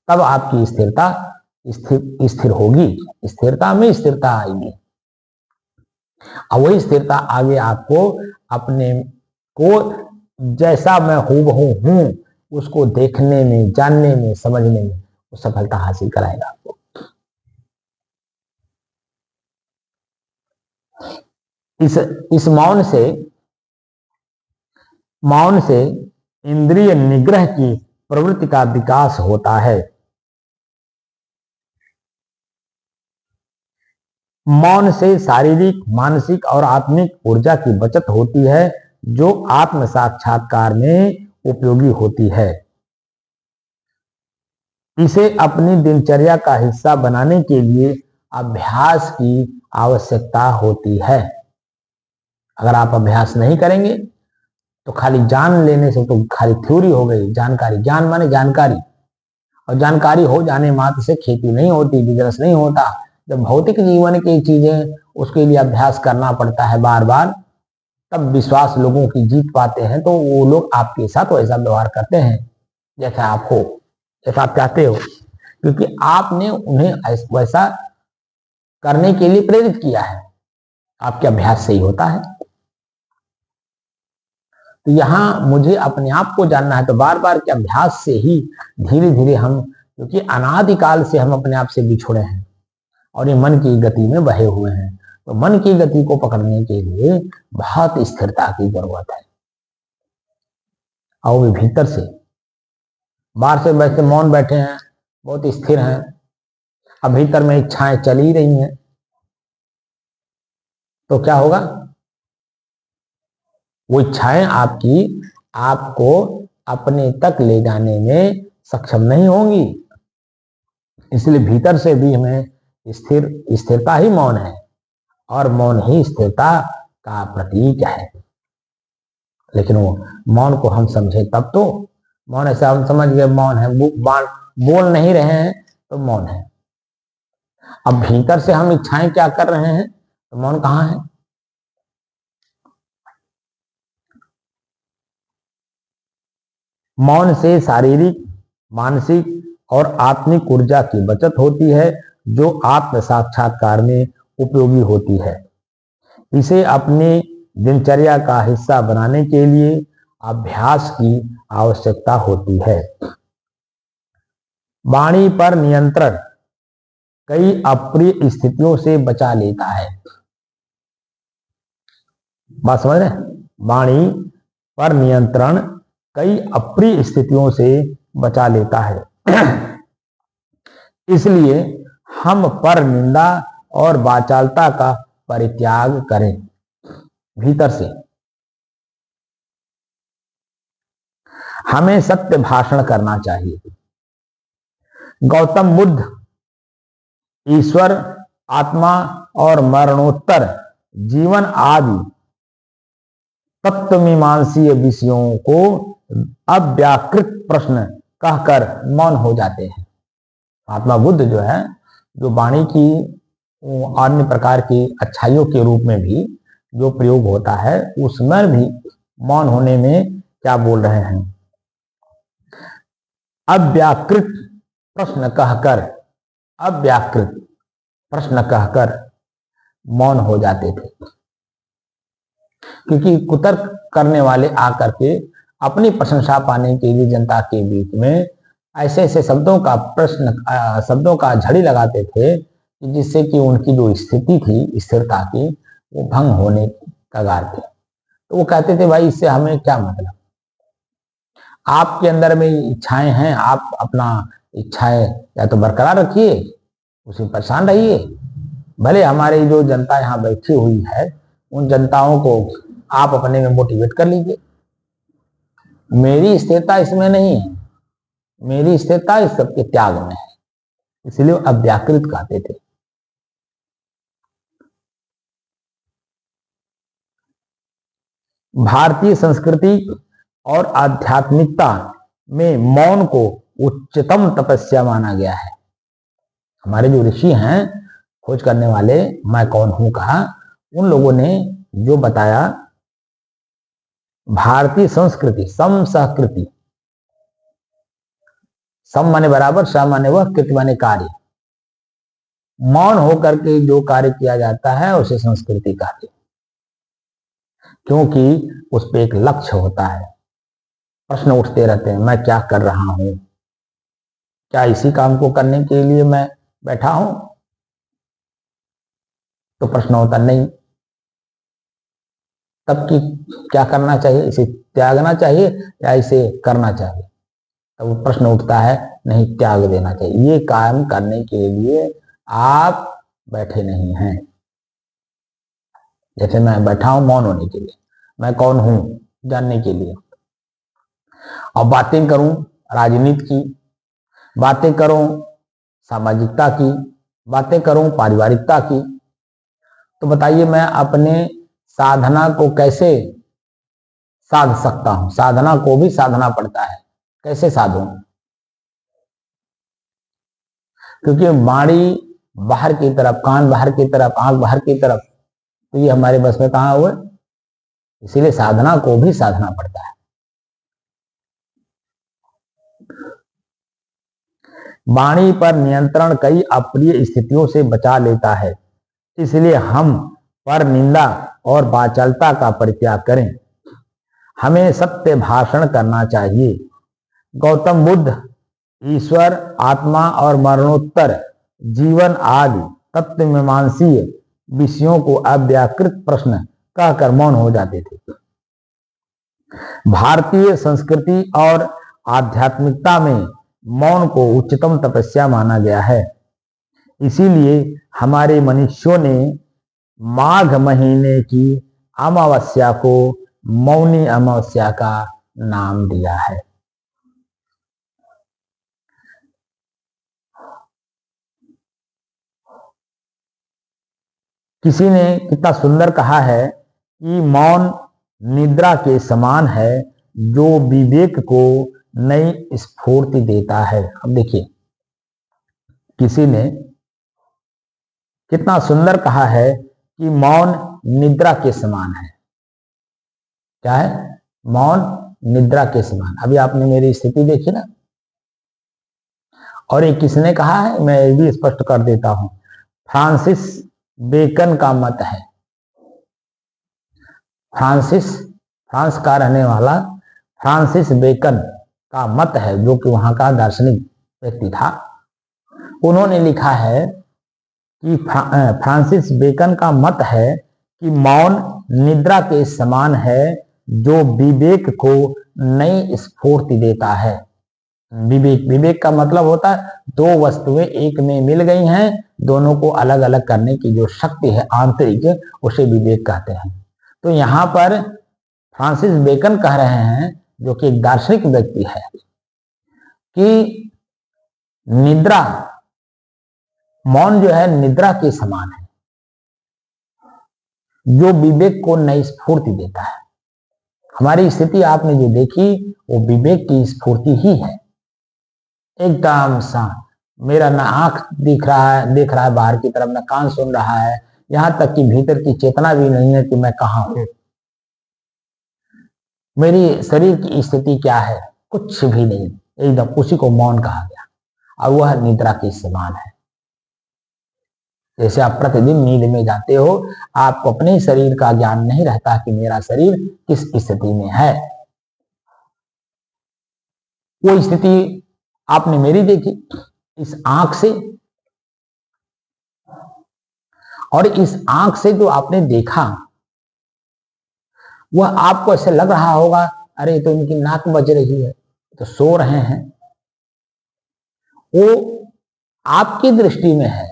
तब आपकी स्थिरता स्थिर होगी, स्थिरता में स्थिरता आएगी। और वही स्थिरता आगे आपको अपने को जैसा मैं हूबहू हूं उसको देखने में, जानने में, समझने में वो सफलता हासिल कराएगा आपको। इस मौन से इंद्रिय निग्रह की प्रवृत्ति का विकास होता है। मौन से शारीरिक, मानसिक और आत्मिक ऊर्जा की बचत होती है, जो आत्म साक्षात्कार में उपयोगी होती है। इसे अपनी दिनचर्या का हिस्सा बनाने के लिए अभ्यास की आवश्यकता होती है। अगर आप अभ्यास नहीं करेंगे तो खाली जान लेने से तो खाली थ्योरी हो गई, जानकारी, ज्ञान माने जानकारी, और जानकारी हो जाने मात्र से खेती नहीं होती, बिजनेस नहीं होता। जब भौतिक जीवन की चीजें उसके लिए अभ्यास करना पड़ता है बार बार, तब विश्वास लोगों की जीत पाते हैं, तो वो लोग आपके साथ वैसा व्यवहार करते हैं जैसा आप हो, जैसा आप चाहते हो, क्योंकि आपने उन्हें वैसा करने के लिए प्रेरित किया है, आपके अभ्यास से ही होता है। तो यहां मुझे अपने आप को जानना है, तो बार बार के अभ्यास से ही धीरे धीरे हम, क्योंकि अनादिकाल से हम अपने आप से बिछुड़े हैं और ये मन की गति में बहे हुए हैं, तो मन की गति को पकड़ने के लिए बहुत स्थिरता की जरूरत है। और वे भीतर से, बाहर से वैसे मौन बैठे हैं, बहुत स्थिर हैं, अब भीतर में इच्छाएं चल ही रही हैं, तो क्या होगा? वो इच्छाएं आपको अपने तक ले जाने में सक्षम नहीं होंगी। इसलिए भीतर से भी हमें स्थिरता ही मौन है, और मौन ही स्थिरता का प्रतीक है। लेकिन वो मौन को हम समझे तब तो, मौन ऐसा हम समझ गए मौन है, बोल नहीं रहे हैं तो मौन है। अब भीतर से हम इच्छाएं क्या कर रहे हैं, तो मौन कहाँ है? मौन से शारीरिक, मानसिक और आत्मिक ऊर्जा की बचत होती है, जो आत्म साक्षात्कार में उपयोगी होती है। इसे अपने दिनचर्या का हिस्सा बनाने के लिए अभ्यास की आवश्यकता होती है। वाणी पर नियंत्रण कई अप्रिय स्थितियों से बचा लेता है। बात समझ रहे? वाणी पर नियंत्रण कई अप्रिय स्थितियों से बचा लेता है। इसलिए हम पर निंदा और वाचालता का परित्याग करें। भीतर से हमें सत्य भाषण करना चाहिए। गौतम बुद्ध ईश्वर, आत्मा और मरणोत्तर जीवन आदि तत्वमीमांसीय विषयों को अव्याकृत प्रश्न कहकर मौन हो जाते हैं। महात्मा बुद्ध जो है, जो वाणी की अन्य प्रकार की अच्छाइयों के रूप में भी जो प्रयोग होता है, उसमें भी मौन होने में क्या बोल रहे हैं? अव्याकृत प्रश्न कहकर, अव्याकृत प्रश्न कहकर मौन हो जाते थे, क्योंकि कुतर्क करने वाले आकर के अपनी प्रशंसा पाने के लिए जनता के बीच में ऐसे ऐसे शब्दों का झड़ी लगाते थे, जिससे कि उनकी जो स्थिति थी, स्थिरता की, वो भंग होने कगार थे। तो वो कहते थे, भाई इससे हमें क्या मतलब, आपके अंदर में इच्छाएं हैं, आप अपना इच्छाएं या तो बरकरार रखिए, उसमें परेशान रहिए, भले हमारी जो जनता यहाँ बैठी हुई है उन जनताओं को आप अपने में मोटिवेट कर लीजिए। मेरी स्थिरता इसमें नहीं है, मेरी स्थिरता इस सबके त्याग में है, इसलिए अव्याकृत कहते थे। भारतीय संस्कृति और आध्यात्मिकता में मौन को उच्चतम तपस्या माना गया है। हमारे जो ऋषि हैं, खोज करने वाले, मैं कौन हूं कहा, उन लोगों ने जो बताया, भारतीय संस्कृति, सम सहकृति, सम माने बराबर, सह माने वह, कृति माने कार्य, मौन होकर के जो कार्य किया जाता है उसे संस्कृति कहते हैं, क्योंकि उस पर एक लक्ष्य होता है। प्रश्न उठते रहते हैं, मैं क्या कर रहा हूं, क्या इसी काम को करने के लिए मैं बैठा हूं? तो प्रश्न होता नहीं, तब की क्या करना चाहिए, इसे त्यागना चाहिए या इसे करना चाहिए? तब प्रश्न उठता है, नहीं, त्याग देना चाहिए, ये काम करने के लिए आप बैठे नहीं हैं। जैसे मैं बैठा हूं मौन होने के लिए, मैं कौन हूं जानने के लिए, और बातें करूं राजनीति की, बातें करूं सामाजिकता की, बातें करूं पारिवारिकता की, तो बताइए मैं अपने साधना को कैसे साध सकता हूं? साधना को भी साधना पड़ता है, कैसे साधूं? क्योंकि वाणी बाहर की तरफ, कान बाहर की तरफ, आंख बाहर की तरफ, तो ये हमारे बस में कहां हुए? इसीलिए साधना को भी साधना पड़ता है। वाणी पर नियंत्रण कई अप्रिय स्थितियों से बचा लेता है, इसलिए हम पर निंदा और वाचालता का परित्याग करें। हमें सत्य भाषण करना चाहिए। गौतम बुद्ध ईश्वर, आत्मा और मरणोत्तर जीवन आदि तत्वमीमांसीय विषयों को अव्याकृत प्रश्न कहकर मौन हो जाते थे। भारतीय संस्कृति और आध्यात्मिकता में मौन को उच्चतम तपस्या माना गया है। इसीलिए हमारे मनुष्यों ने माघ महीने की अमावस्या को मौनी अमावस्या का नाम दिया है। किसी ने कितना सुंदर कहा है कि मौन निद्रा के समान है जो विवेक को नई स्फूर्ति देता है। अब देखिए, किसी ने कितना सुंदर कहा है कि मौन निद्रा के समान है। क्या है? मौन निद्रा के समान। अभी आपने मेरी स्थिति देखी ना। और एक किसने कहा है, मैं ये भी स्पष्ट कर देता हूं, फ्रांसिस बेकन का मत है। फ्रांस का रहने वाला फ्रांसिस बेकन का मत है, जो कि वहां का दार्शनिक व्यक्ति था। उन्होंने लिखा है कि फ्रांसिस बेकन का मत है कि मौन निद्रा के समान है जो विवेक को नई स्फूर्ति देता है। विवेक का मतलब होता है दो वस्तुएं एक में मिल गई हैं, दोनों को अलग अलग करने की जो शक्ति है आंतरिक, उसे विवेक कहते हैं। तो यहां पर फ्रांसिस बेकन कह रहे हैं, जो कि एक दार्शनिक व्यक्ति है, कि निद्रा, मौन जो है निद्रा के समान है जो विवेक को नई स्फूर्ति देता है। हमारी स्थिति आपने जो देखी वो विवेक की स्फूर्ति ही है। एकदम सा मेरा ना आंख देख रहा है बाहर की तरफ, ना कान सुन रहा है, यहां तक कि भीतर की चेतना भी नहीं है कि मैं कहां हूं, मेरी शरीर की स्थिति क्या है, कुछ भी नहीं, एकदम उसी को मौन कहा गया। और वह निद्रा के समान है। जैसे आप प्रतिदिन नींद में जाते हो, आपको अपने शरीर का ज्ञान नहीं रहता कि मेरा शरीर किस स्थिति में है। वो स्थिति आपने मेरी देखी इस आंख से, और इस आंख से जो आपने देखा वह आपको ऐसे लग रहा होगा, अरे तो इनकी नाक बज रही है, तो सो रहे हैं। वो आपकी दृष्टि में है।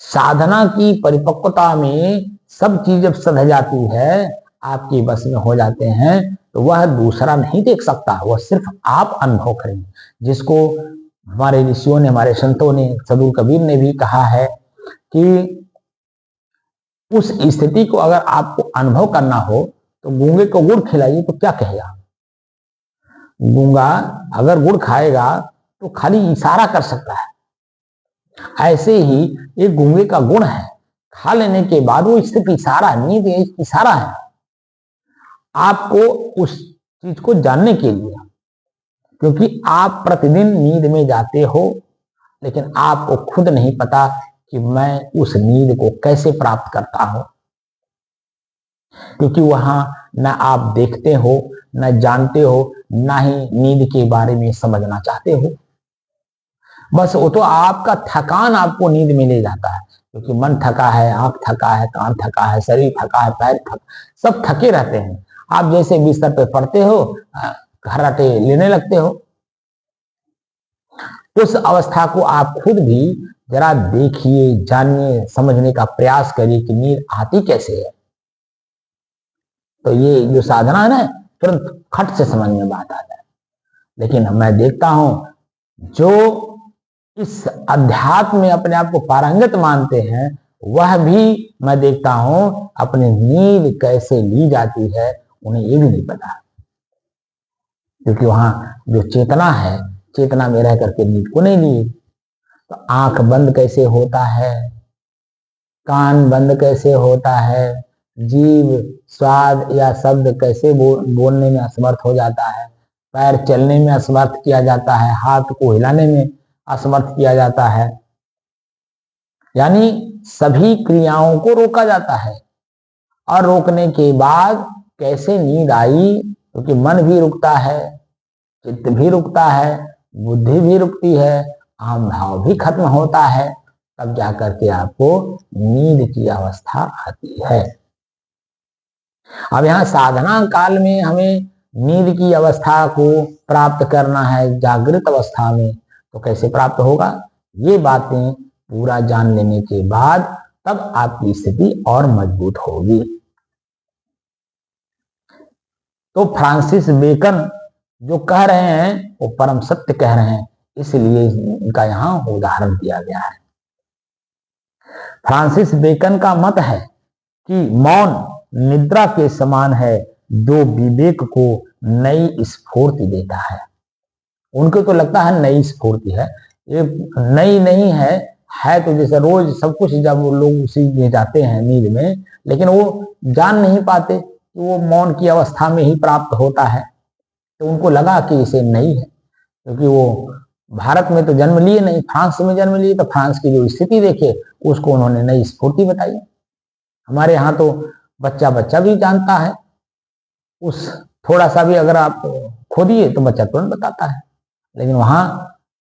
साधना की परिपक्वता में सब चीज जब सध जाती है, आपकी बस में हो जाते हैं, तो वह दूसरा नहीं देख सकता, वह सिर्फ आप अनुभव करेंगे। जिसको हमारे ऋषियों ने, हमारे संतों ने, सदगुरु कबीर ने भी कहा है कि उस स्थिति को अगर आपको अनुभव करना हो तो गूंगे को गुड़ खिलाइए तो क्या कहेगा। गूंगा अगर गुड़ खाएगा तो खाली इशारा कर सकता है। ऐसे ही एक गूंगे का गुण है, खा लेने के बाद वो सिर्फ इशारा, नींद इशारा है आपको उस चीज को जानने के लिए, क्योंकि आप प्रतिदिन नींद में जाते हो, लेकिन आपको खुद नहीं पता कि मैं उस नींद को कैसे प्राप्त करता हूं, क्योंकि वहां न आप देखते हो, न जानते हो, ना ही नींद के बारे में समझना चाहते हो। बस वो तो आपका थकान आपको नींद में ले जाता है, क्योंकि मन थका है, आंख थका है, कान थका है, शरीर थका है, पैर थका, सब थके रहते हैं। आप जैसे बिस्तर पे पड़ते हो, घर्राटे लेने लगते हो। उस अवस्था को आप खुद भी जरा देखिए, जानिए, समझने का प्रयास करिए कि नींद आती कैसे है। तो ये जो साधना है ना, तुरंत खट से समझ में बात आ जाए। लेकिन मैं देखता हूं जो इस अध्यात्म में अपने आप को पारंगत मानते हैं, वह भी मैं देखता हूं अपनी नींद कैसे ली जाती है उन्हें ये भी नहीं पता, क्योंकि वहां जो चेतना है, चेतना में रह करके नींद को नहीं ली। तो आंख बंद कैसे होता है, कान बंद कैसे होता है, जीभ स्वाद या शब्द कैसे बोलने में असमर्थ हो जाता है, पैर चलने में असमर्थ किया जाता है, हाथ को हिलाने में असमर्थ किया जाता है, यानी सभी क्रियाओं को रोका जाता है। और रोकने के बाद कैसे नींद आई, क्योंकि मन भी रुकता है, चित्त भी रुकता है, बुद्धि भी रुकती है, आम भाव भी खत्म होता है, तब जा करके आपको नींद की अवस्था आती है। अब यहाँ साधना काल में हमें नींद की अवस्था को प्राप्त करना है जागृत अवस्था में, तो कैसे प्राप्त होगा, ये बातें पूरा जान लेने के बाद तब आपकी स्थिति और मजबूत होगी। तो फ्रांसिस बेकन जो कह रहे हैं वो परम सत्य कह रहे हैं, इसलिए इनका यहाँ उदाहरण दिया गया है। फ्रांसिस बेकन का मत है कि मौन निद्रा के समान है जो विवेक को नई स्फूर्ति देता है। उनको तो लगता है नई स्फूर्ति है, ये नई नहीं है तो जैसे रोज सब कुछ जब लोग उसी में जाते हैं नींद में, लेकिन वो जान नहीं पाते कि वो मौन की अवस्था में ही प्राप्त होता है, तो उनको लगा कि इसे नई है, क्योंकि वो भारत में तो जन्म लिए नहीं, फ्रांस में जन्म लिए, तो फ्रांस की जो स्थिति देखे उसको उन्होंने नई स्फूर्ति बताई। हमारे यहाँ तो बच्चा बच्चा भी जानता है, उस थोड़ा सा भी अगर आप खोदिए तो बच्चा तुरंत बताता है। लेकिन वहां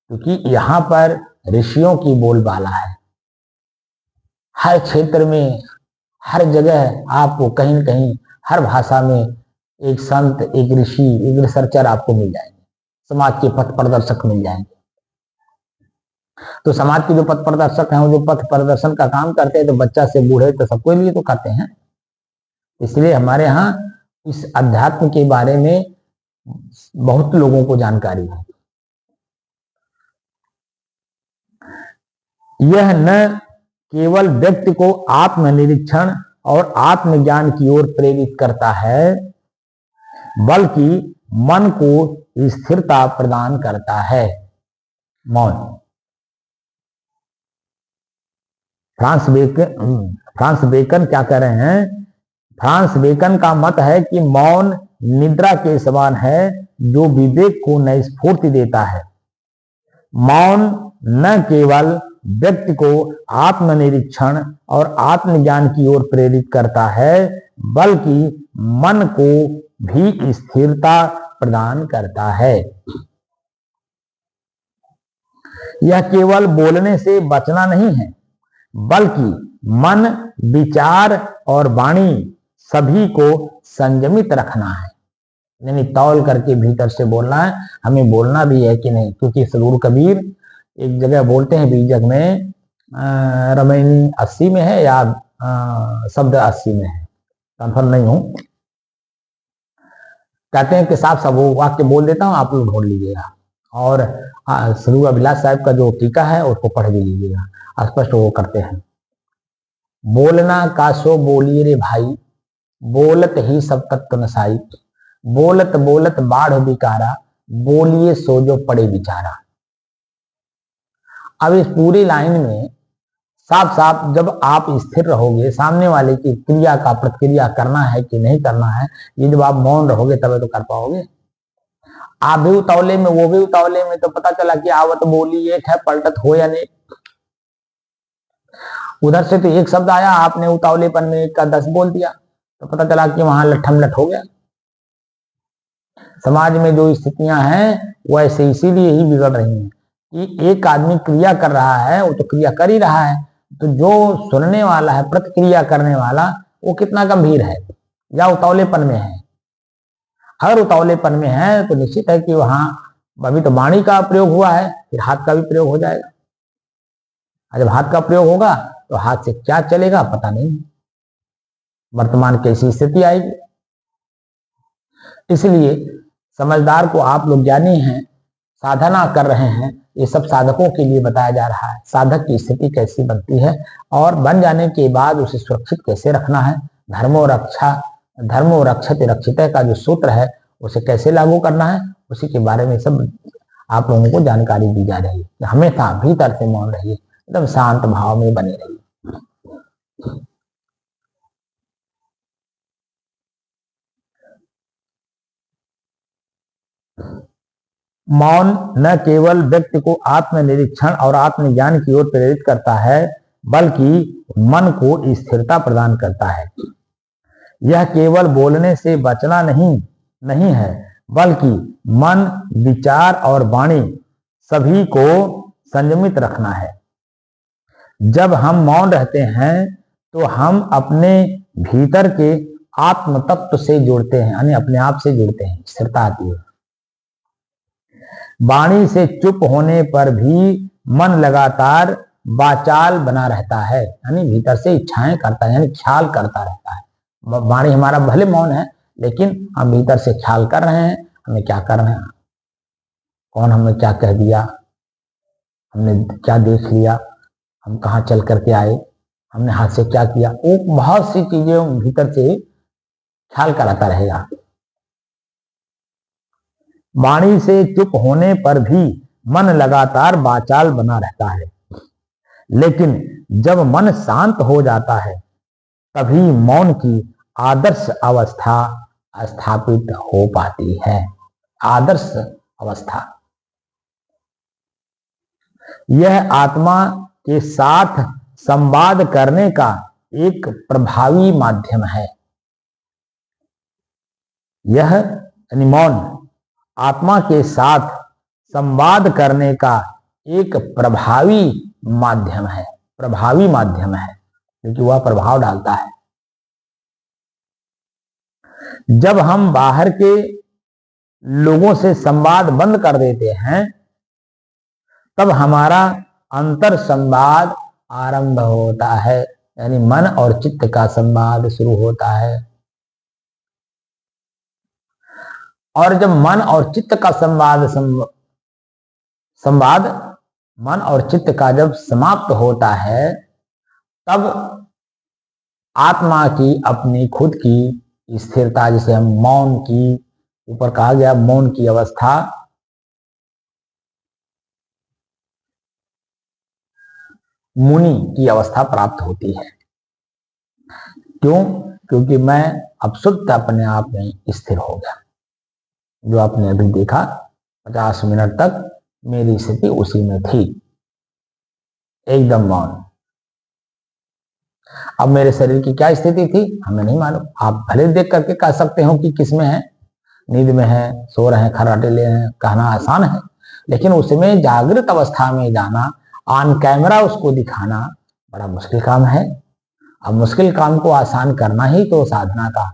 क्योंकि यहाँ पर ऋषियों की बोलबाला है, हर क्षेत्र में, हर जगह आपको कहीं न कहीं हर भाषा में एक संत, एक ऋषि, एक रिसर्चर आपको मिल जाएंगे, समाज के पथ प्रदर्शक मिल जाएंगे। तो समाज के जो पथ प्रदर्शक हैं, वो जो पथ प्रदर्शन का काम करते हैं, तो बच्चा से बूढ़े तो सबको लिए तो करते हैं। इसलिए हमारे यहाँ इस अध्यात्म के बारे में बहुत लोगों को जानकारी है। यह न केवल व्यक्ति को आत्मनिरीक्षण और आत्मज्ञान की ओर प्रेरित करता है, बल्कि मन को स्थिरता प्रदान करता है। मौन। फ्रांस बेकन क्या कह रहे हैं, फ्रांस बेकन का मत है कि मौन निद्रा के समान है जो विवेक को नई स्फूर्ति देता है। मौन न केवल व्यक्ति को आत्मनिरीक्षण और आत्मज्ञान की ओर प्रेरित करता है, बल्कि मन को भी स्थिरता प्रदान करता है। यह केवल बोलने से बचना नहीं है, बल्कि मन, विचार और वाणी सभी को संयमित रखना है, यानी तौल करके भीतर से बोलना है। हमें बोलना भी है कि नहीं, क्योंकि सदगुरु कबीर एक जगह बोलते हैं बीजक में, रमैनी 80 में है या शब्द 80 में है, कंफर्म नहीं हूं। कहते हैं कि साफ साफ वो वाक्य बोल देता हूं, आप लोग ढूंढ लीजिएगा। और सदगुरु अभिलाष साहब का जो टीका है उसको पढ़ भी लीजिएगा, स्पष्ट वो करते हैं। बोलना का सो बोलिए रे भाई, बोलत ही सब तत्व नसाई, बोलत बोलत बाढ़ बिकारा, बोलिए सो जो पड़े बिचारा। अब इस पूरी लाइन में साफ साफ जब आप स्थिर रहोगे, सामने वाले की क्रिया का प्रतिक्रिया करना है कि नहीं करना है, ये जब आप मौन रहोगे तभी तो कर पाओगे। आप भी उतावले में, वो भी उतावले में, तो पता चला कि आवत बोली एक है, पलटत हो या नहीं। उधर से तो एक शब्द आया, आपने उतावलेपन में एक का 10 बोल दिया, तो पता चला कि वहां लट्ठम लट हो गया। समाज में जो स्थितियां हैं वो ऐसे इसीलिए ही बिगड़ रही हैं कि एक आदमी क्रिया कर रहा है, वो तो क्रिया कर ही रहा है, तो जो सुनने वाला है, प्रतिक्रिया करने वाला, वो कितना गंभीर है या उतावलेपन में है। अगर उतावलेपन में है तो निश्चित है कि वहां अभी तो वाणी का प्रयोग हुआ है, फिर हाथ का भी प्रयोग हो जाएगा। जब हाथ का प्रयोग होगा तो हाथ से क्या चलेगा पता नहीं, वर्तमान कैसी स्थिति आएगी। इसलिए समझदार को आप लोग ज्ञानी हैं, साधना कर रहे हैं, ये सब साधकों के लिए बताया जा रहा है। साधक की स्थिति कैसी बनती है और बन जाने के बाद उसे सुरक्षित कैसे रखना है, धर्मो रक्षते रक्षित का जो सूत्र है उसे कैसे लागू करना है, उसी के बारे में सब आप लोगों को जानकारी दी जा रही है। हमेशा भीतर से मौन रहिए, एकदम शांत भाव में बने रहिए। मौन न केवल व्यक्ति को आत्मनिरीक्षण और आत्मज्ञान की ओर प्रेरित करता है, बल्कि मन को स्थिरता प्रदान करता है। यह केवल बोलने से बचना नहीं है, बल्कि मन, विचार और वाणी सभी को संयमित रखना है। जब हम मौन रहते हैं तो हम अपने भीतर के आत्म तत्व से जुड़ते हैं, यानी अपने आप से जुड़ते हैं, स्थिरता आती है। वाणी से चुप होने पर भी मन लगातार वाचाल बना रहता है, यानी भीतर से इच्छाएं करता है, यानी ख्याल करता रहता है। वाणी हमारा भले मौन है, लेकिन हम भीतर से ख्याल कर रहे हैं, हमें क्या कर रहे हैं, कौन हमें क्या कह दिया, हमने क्या देख लिया, हम कहाँ चल करके आए, हमने हाथ से क्या किया, वो बहुत सी चीजें भीतर से ख्याल कराता रहेगा। वाणी से चुप होने पर भी मन लगातार वाचाल बना रहता है, लेकिन जब मन शांत हो जाता है तभी मौन की आदर्श अवस्था स्थापित हो पाती है। आदर्श अवस्था यह आत्मा के साथ संवाद करने का एक प्रभावी माध्यम है। यह यानी मौन आत्मा के साथ संवाद करने का एक प्रभावी माध्यम है, क्योंकि वह प्रभाव डालता है। जब हम बाहर के लोगों से संवाद बंद कर देते हैं तब हमारा अंतर संवाद आरंभ होता है, यानी मन और चित्त का संवाद शुरू होता है। और जब मन और चित्त का संवाद मन और चित्त का जब समाप्त होता है तब आत्मा की अपनी खुद की स्थिरता, जिसे हम मौन की ऊपर कहा गया, मौन की अवस्था, मुनि की अवस्था प्राप्त होती है। क्यों? क्योंकि मैं अब शुद्ध अपने आप में स्थिर हो गया। जो आपने अभी देखा 50 मिनट तक मेरी स्थिति उसी में थी, एकदम मौन। अब मेरे शरीर की क्या स्थिति थी हमें नहीं मालूम। आप भले देख करके कह सकते हो कि किसमें है, नींद में है, सो रहे हैं, खर्राटे ले रहे हैं, कहना आसान है, लेकिन उसमें जागृत अवस्था में जाना, ऑन कैमरा उसको दिखाना बड़ा मुश्किल काम है। अब मुश्किल काम को आसान करना ही तो साधना का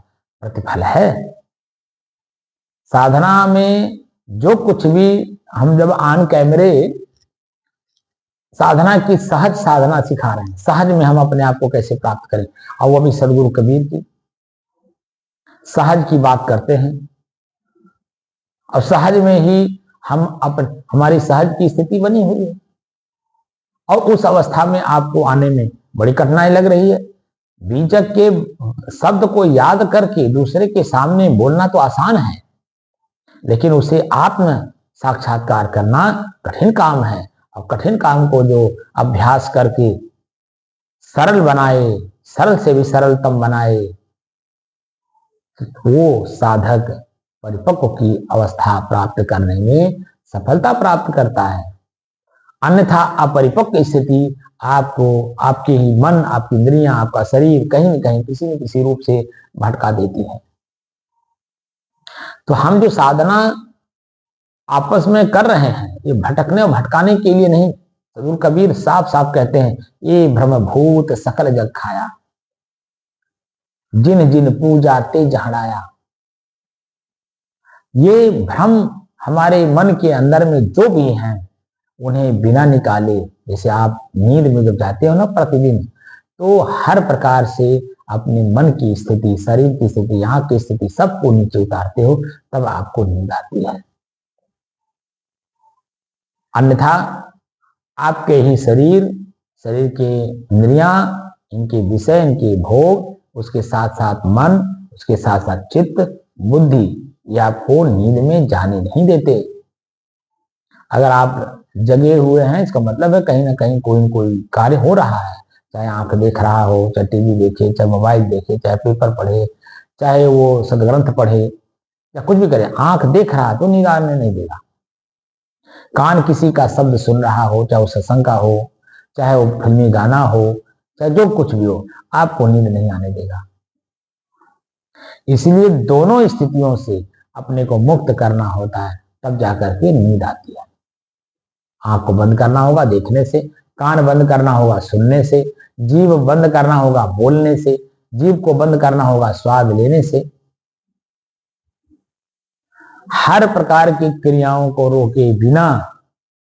प्रतिफल है। साधना में जो कुछ भी हम जब ऑन कैमरे साधना की सहज साधना सिखा रहे हैं, सहज में हम अपने आप को कैसे प्राप्त करें। और वो भी सदगुरु कबीर की सहज की बात करते हैं, और सहज में ही हमारी सहज की स्थिति बनी हुई है, और उस अवस्था में आपको आने में बड़ी कठिनाई लग रही है। बीजक के शब्द को याद करके दूसरे के सामने बोलना तो आसान है, लेकिन उसे आत्म साक्षात्कार करना कठिन काम है। और कठिन काम को जो अभ्यास करके सरल बनाए, सरल से भी सरलतम बनाए, वो साधक परिपक्व की अवस्था प्राप्त करने में सफलता प्राप्त करता है। अन्यथा अपरिपक्व स्थिति आपको, आपके ही मन, आपकी इंद्रियां, आपका शरीर कहीं न कहीं किसी न किसी रूप से भटका देती है। तो हम जो साधना आपस में कर रहे हैं, ये भटकने और भटकाने के लिए नहीं। सदगुरु कबीर साफ साफ कहते हैं, ये भ्रमभूत सकल जग खाया, जिन जिन पूजा ते जहड़ाया। ये भ्रम हमारे मन के अंदर में जो भी हैं, उन्हें बिना निकाले, जैसे आप नींद में जब जाते हो ना प्रतिदिन, तो हर प्रकार से अपने मन की स्थिति, शरीर की स्थिति, आंख की स्थिति, सबको नीचे उतारते हो, तब आपको नींद आती है। अन्यथा आपके ही शरीर, शरीर के इंद्रियां, इनके विषय, इनके भोग, उसके साथ साथ मन, उसके साथ साथ चित्त, बुद्धि, ये आपको नींद में जाने नहीं देते। अगर आप जगे हुए हैं, इसका मतलब है कहीं ना कहीं कोई न कोई कार्य हो रहा है, चाहे आंख देख रहा हो, चाहे टीवी देखे, चाहे मोबाइल देखे, चाहे पेपर पढ़े, चाहे वो सदग्रंथ पढ़े, या कुछ भी करे, आंख देख रहा तो नींद आने नहीं देगा। कान किसी का शब्द सुन रहा हो, चाहे वो सत्संग का हो, चाहे वो फिल्मी गाना हो, चाहे जो कुछ भी हो, आपको नींद नहीं आने देगा। इसलिए दोनों स्थितियों से अपने को मुक्त करना होता है, तब जाकर के नींद आती है। आंख को बंद करना होगा देखने से, कान बंद करना होगा सुनने से, जीभ बंद करना होगा बोलने से, जीभ को बंद करना होगा स्वाद लेने से। हर प्रकार की क्रियाओं को रोके बिना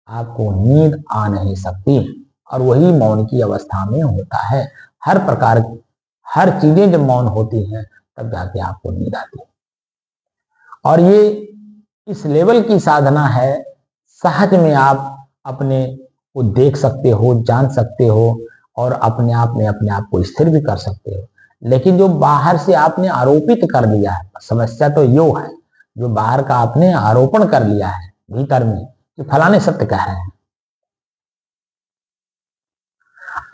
आपको नींद आ नहीं सकती, और वही मौन की अवस्था में होता है। हर प्रकार, हर चीजें जब मौन होती हैं, तब जाके आपको नींद आती है। और ये इस लेवल की साधना है, सहज में आप अपने को देख सकते हो, जान सकते हो, और अपने आप में अपने आप को स्थिर भी कर सकते हो। लेकिन जो बाहर से आपने आरोपित कर लिया है, समस्या तो यो है, जो बाहर का आपने आरोपण कर लिया है भीतर में कि फलाने सत्य कह रहे हैं,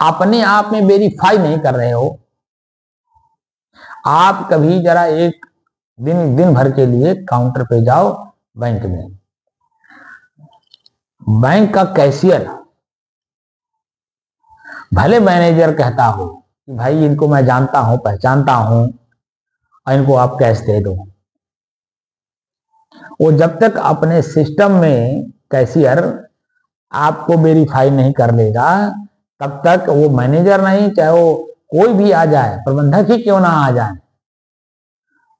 अपने आप में वेरीफाई नहीं कर रहे हो। आप कभी जरा एक दिन भर के लिए काउंटर पे जाओ बैंक में, बैंक का कैशियर भले मैनेजर कहता हो कि भाई इनको मैं जानता हूं, पहचानता हूं, और इनको आप कैश दे दो, वो जब तक अपने सिस्टम में कैशियर आपको वेरीफाई नहीं कर लेगा, तब तक वो मैनेजर नहीं, चाहे वो कोई भी आ जाए, प्रबंधक ही क्यों ना आ जाए,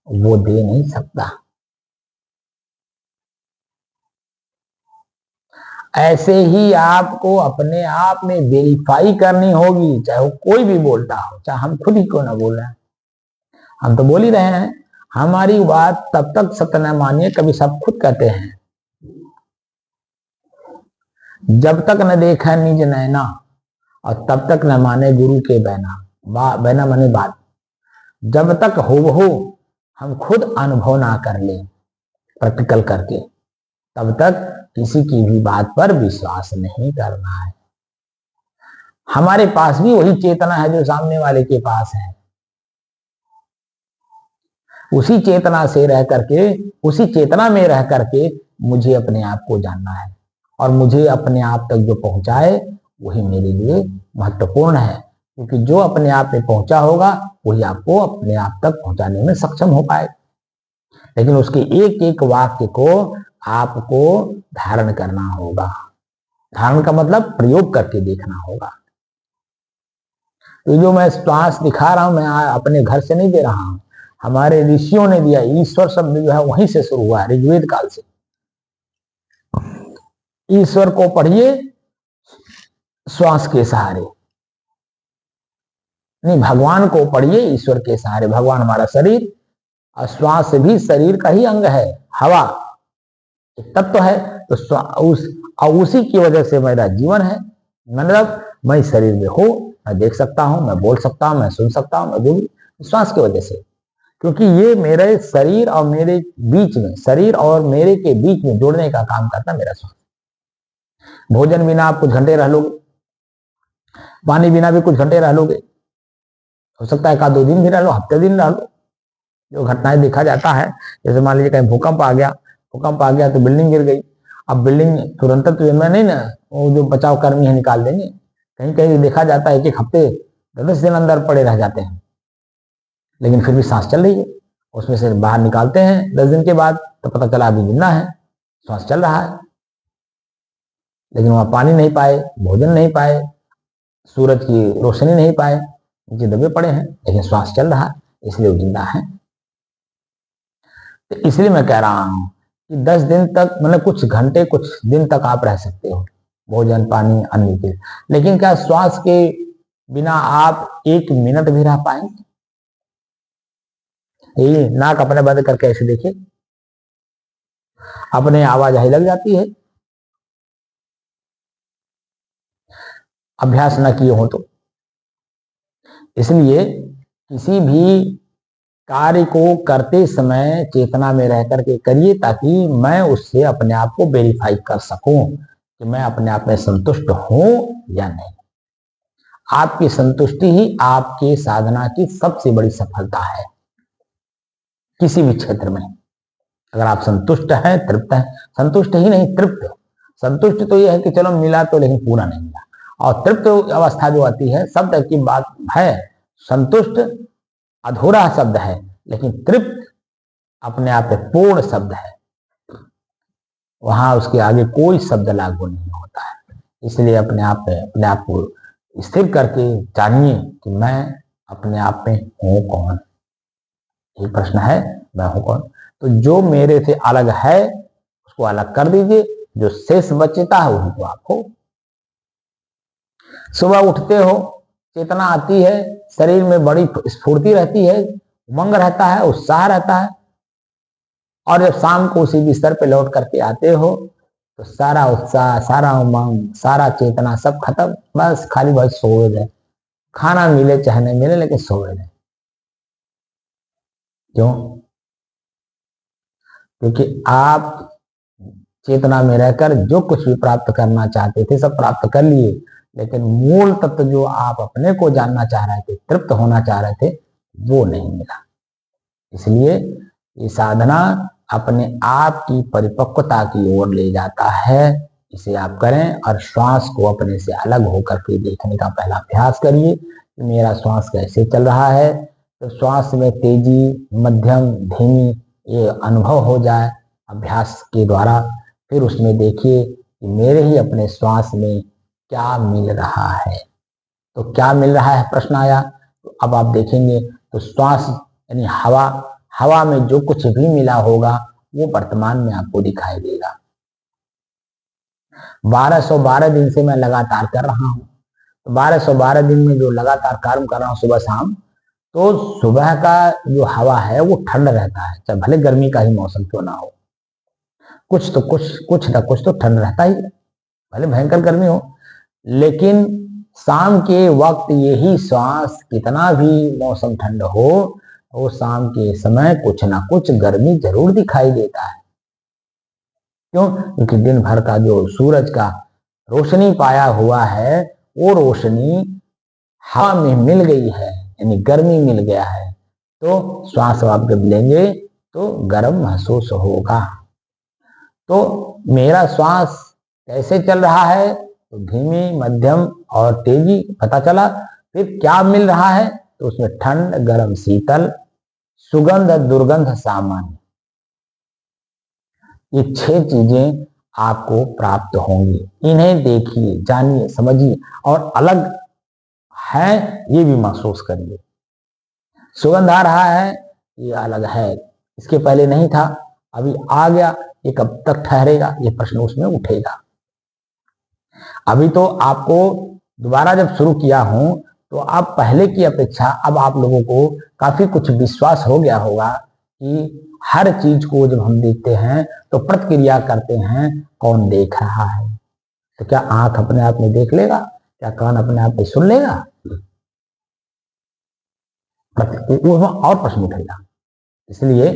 वो दे नहीं सकता। ऐसे ही आपको अपने आप में वेरीफाई करनी होगी, चाहे वो कोई भी बोलता हो, चाहे हम खुद ही क्यों ना बोल रहे हैं। हम तो बोल ही रहे हैं, हमारी बात तब तक सत्य न मानिए, कभी सब खुद कहते हैं, जब तक न देखा निज नैना, और तब तक न माने गुरु के बहना। बहना माने बात, जब तक हो हम खुद अनुभव ना कर ले प्रैक्टिकल करके, तब तक किसी की भी बात पर विश्वास नहीं करना है। हमारे पास भी वही चेतना है जो सामने वाले के पास है। उसी चेतना से रह करके, उसी चेतना में रह करके मुझे अपने आप को जानना है, और मुझे अपने आप तक जो पहुंचाए वही मेरे लिए महत्वपूर्ण है, क्योंकि जो अपने आप में पहुंचा होगा वही आपको अपने आप तक पहुंचाने में सक्षम हो पाए। लेकिन उसके एक एक वाक्य को आपको धारण करना होगा। धारण का मतलब प्रयोग करके देखना होगा। तो जो मैं श्वास दिखा रहा हूं, मैं अपने घर से नहीं दे रहा हूं, हमारे ऋषियों ने दिया। ईश्वर शब्द जो है वहीं से शुरू हुआ है, ऋग्वेद काल से। ईश्वर को पढ़िए, श्वास के सहारे नहीं, भगवान को पढ़िए ईश्वर के सहारे। भगवान हमारा शरीर और श्वास भी शरीर का ही अंग है, हवा एक तत्व है। तो उसी की वजह से मेरा जीवन है। मतलब मैं शरीर में हूं, मैं देख सकता हूं, मैं बोल सकता हूं, मैं सुन सकता हूं, मैं जो भी श्वास की वजह से, क्योंकि ये मेरे शरीर और मेरे बीच में, शरीर और मेरे के बीच में जोड़ने का काम करता मेरा श्वास। भोजन बिना आप कुछ घंटे रह लोगे, पानी बिना भी कुछ घंटे रह लोगे, हो सकता है 1-2 दिन भी रह लो, हफ्ते दिन रह लो। जो घटनाएं देखा जाता है, जैसे मान लीजिए कहीं भूकंप आ गया तो बिल्डिंग गिर गई। अब बिल्डिंग तुरंत तो मैं नहीं ना, वो जो बचाव कर्मी है निकाल देंगे। कहीं कहीं देखा जाता है 1-1 हफ्ते 10 दिन अंदर पड़े रह जाते हैं, लेकिन फिर भी सांस चल रही है। उसमें से बाहर निकालते हैं 10 दिन के बाद, तो पता चला अभी जिंदा है, सांस चल रहा है। लेकिन वहां पानी नहीं पाए, भोजन नहीं पाए, सूरज की रोशनी नहीं पाए, नीचे दबे पड़े हैं, लेकिन श्वास चल रहा है, इसलिए वो जिंदा है। तो इसलिए मैं कह रहा हूं कि 10 दिन तक, मतलब कुछ घंटे कुछ दिन तक आप रह सकते हो, भोजन पानी अन्न के, लेकिन क्या श्वास के बिना आप 1 मिनट भी रह पाएंगे? ये नाक अपने बंद करके ऐसे देखिए, अपने आवाज आई लग जाती है, अभ्यास न किए हो तो। इसलिए किसी भी कार्य को करते समय चेतना में रह करके करिए, ताकि मैं उससे अपने आप को वेरीफाई कर सकूं कि मैं अपने आप में संतुष्ट हूं या नहीं। आपकी संतुष्टि ही आपके साधना की सबसे बड़ी सफलता है। किसी भी क्षेत्र में अगर आप संतुष्ट हैं, तृप्त हैं, संतुष्ट ही नहीं तृप्त। संतुष्ट तो यह है कि चलो मिला तो, लेकिन पूरा नहीं मिला। और तृप्त अवस्था जो आती है, शब्द की बात है, संतुष्ट अधूरा शब्द है, लेकिन तृप्त अपने आप में पूर्ण शब्द है। वहां उसके आगे कोई शब्द लागू नहीं होता है। इसलिए अपने आप को स्थिर करके जानिए कि मैं अपने आप में हूं कौन। ये प्रश्न है, मैं हूं कौन। तो जो मेरे से अलग है उसको अलग कर दीजिए, जो शेष बचता है वही तो आप हो। सुबह उठते हो, चेतना आती है, शरीर में बड़ी स्फूर्ति रहती है, उमंग रहता है, उत्साह रहता है, और जब शाम को उसी बिस्तर पे लौट करके आते हो तो सारा उत्साह, सारा उमंग, सारा चेतना सब खत्म, बस खाली बस सोए रहे। खाना मिले चाहे नहीं मिले, लेकिन सोए रहे। क्यों? क्योंकि आप चेतना में रहकर जो कुछ भी प्राप्त करना चाहते थे सब प्राप्त कर लिए, लेकिन मूल तत्व जो आप अपने को जानना चाह रहे थे, तृप्त होना चाह रहे थे, वो नहीं मिला। इसलिए ये साधना अपने आप की परिपक्वता की ओर ले जाता है। इसे आप करें और श्वास को अपने से अलग होकर के देखने का पहला अभ्यास करिए कि मेरा श्वास कैसे चल रहा है। तो श्वास में तेजी, मध्यम, धीमी ये अनुभव हो जाए अभ्यास के द्वारा। फिर उसमें देखिए कि मेरे ही अपने श्वास में क्या मिल रहा है। तो क्या मिल रहा है प्रश्न आया, तो अब आप देखेंगे तो श्वास यानी हवा में जो कुछ भी मिला होगा वो वर्तमान में आपको दिखाई देगा। 1212 दिन से मैं लगातार कर रहा हूं, तो 1212 दिन में जो लगातार कार्य कर रहा हूं सुबह शाम, तो सुबह का जो हवा है वो ठंड रहता है, चाहे भले गर्मी का ही मौसम क्यों ना हो, कुछ ना कुछ तो ठंड रहता ही, भले भयंकर गर्मी हो। लेकिन शाम के वक्त यही श्वास, कितना भी मौसम ठंड हो, वो शाम के समय कुछ ना कुछ गर्मी जरूर दिखाई देता है। क्यों? क्योंकि दिन भर का जो सूरज का रोशनी पाया हुआ है, वो रोशनी हवा में मिल गई है, यानी गर्मी मिल गया है, तो श्वास आप जब लेंगे तो गर्म महसूस होगा। तो मेरा श्वास कैसे चल रहा है, तो धीमी, मध्यम और तेजी पता चला। फिर क्या मिल रहा है, तो उसमें ठंड, गर्म, शीतल, सुगंध, दुर्गंध, सामान्य, ये 6 चीजें आपको प्राप्त होंगी। इन्हें देखिए, जानिए, समझिए और अलग है ये भी महसूस करिए। सुगंध आ रहा है, ये अलग है, इसके पहले नहीं था, अभी आ गया, ये कब तक ठहरेगा, ये प्रश्न उसमें उठेगा। अभी तो आपको दोबारा जब शुरू किया हूं तो अब पहले की अपेक्षा अब आप लोगों को काफी कुछ विश्वास हो गया होगा कि हर चीज को जब हम देखते हैं तो प्रतिक्रिया करते हैं कौन देख रहा है। तो क्या आंख अपने आप में देख लेगा? क्या कान अपने आप में सुन लेगा? और प्रश्न उठेगा। इसलिए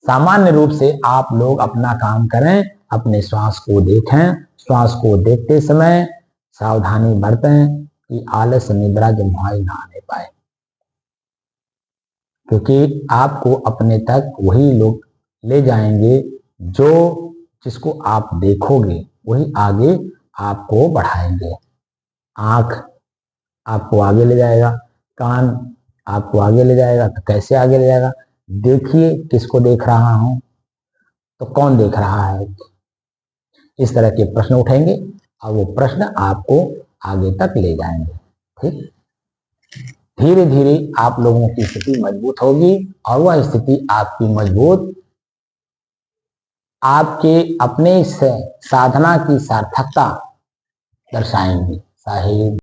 सामान्य रूप से आप लोग अपना काम करें, अपने श्वास को देखें, श्वास को देखते समय सावधानी बरतें कि आलस निद्रा जम्हाई ना आने पाए, क्योंकि आपको अपने तक वही लोग ले जाएंगे जो जिसको आप देखोगे वही आगे आपको बढ़ाएंगे। आंख आपको आगे ले जाएगा, कान आपको आगे ले जाएगा। तो कैसे आगे ले जाएगा? देखिए किसको देख रहा हूं, तो कौन देख रहा है, इस तरह के प्रश्न उठेंगे और वो प्रश्न आपको आगे तक ले जाएंगे। ठीक, धीरे धीरे आप लोगों की स्थिति मजबूत होगी और वह स्थिति आपकी मजबूत आपके अपने साधना की सार्थकता दर्शाएंगी। साहिब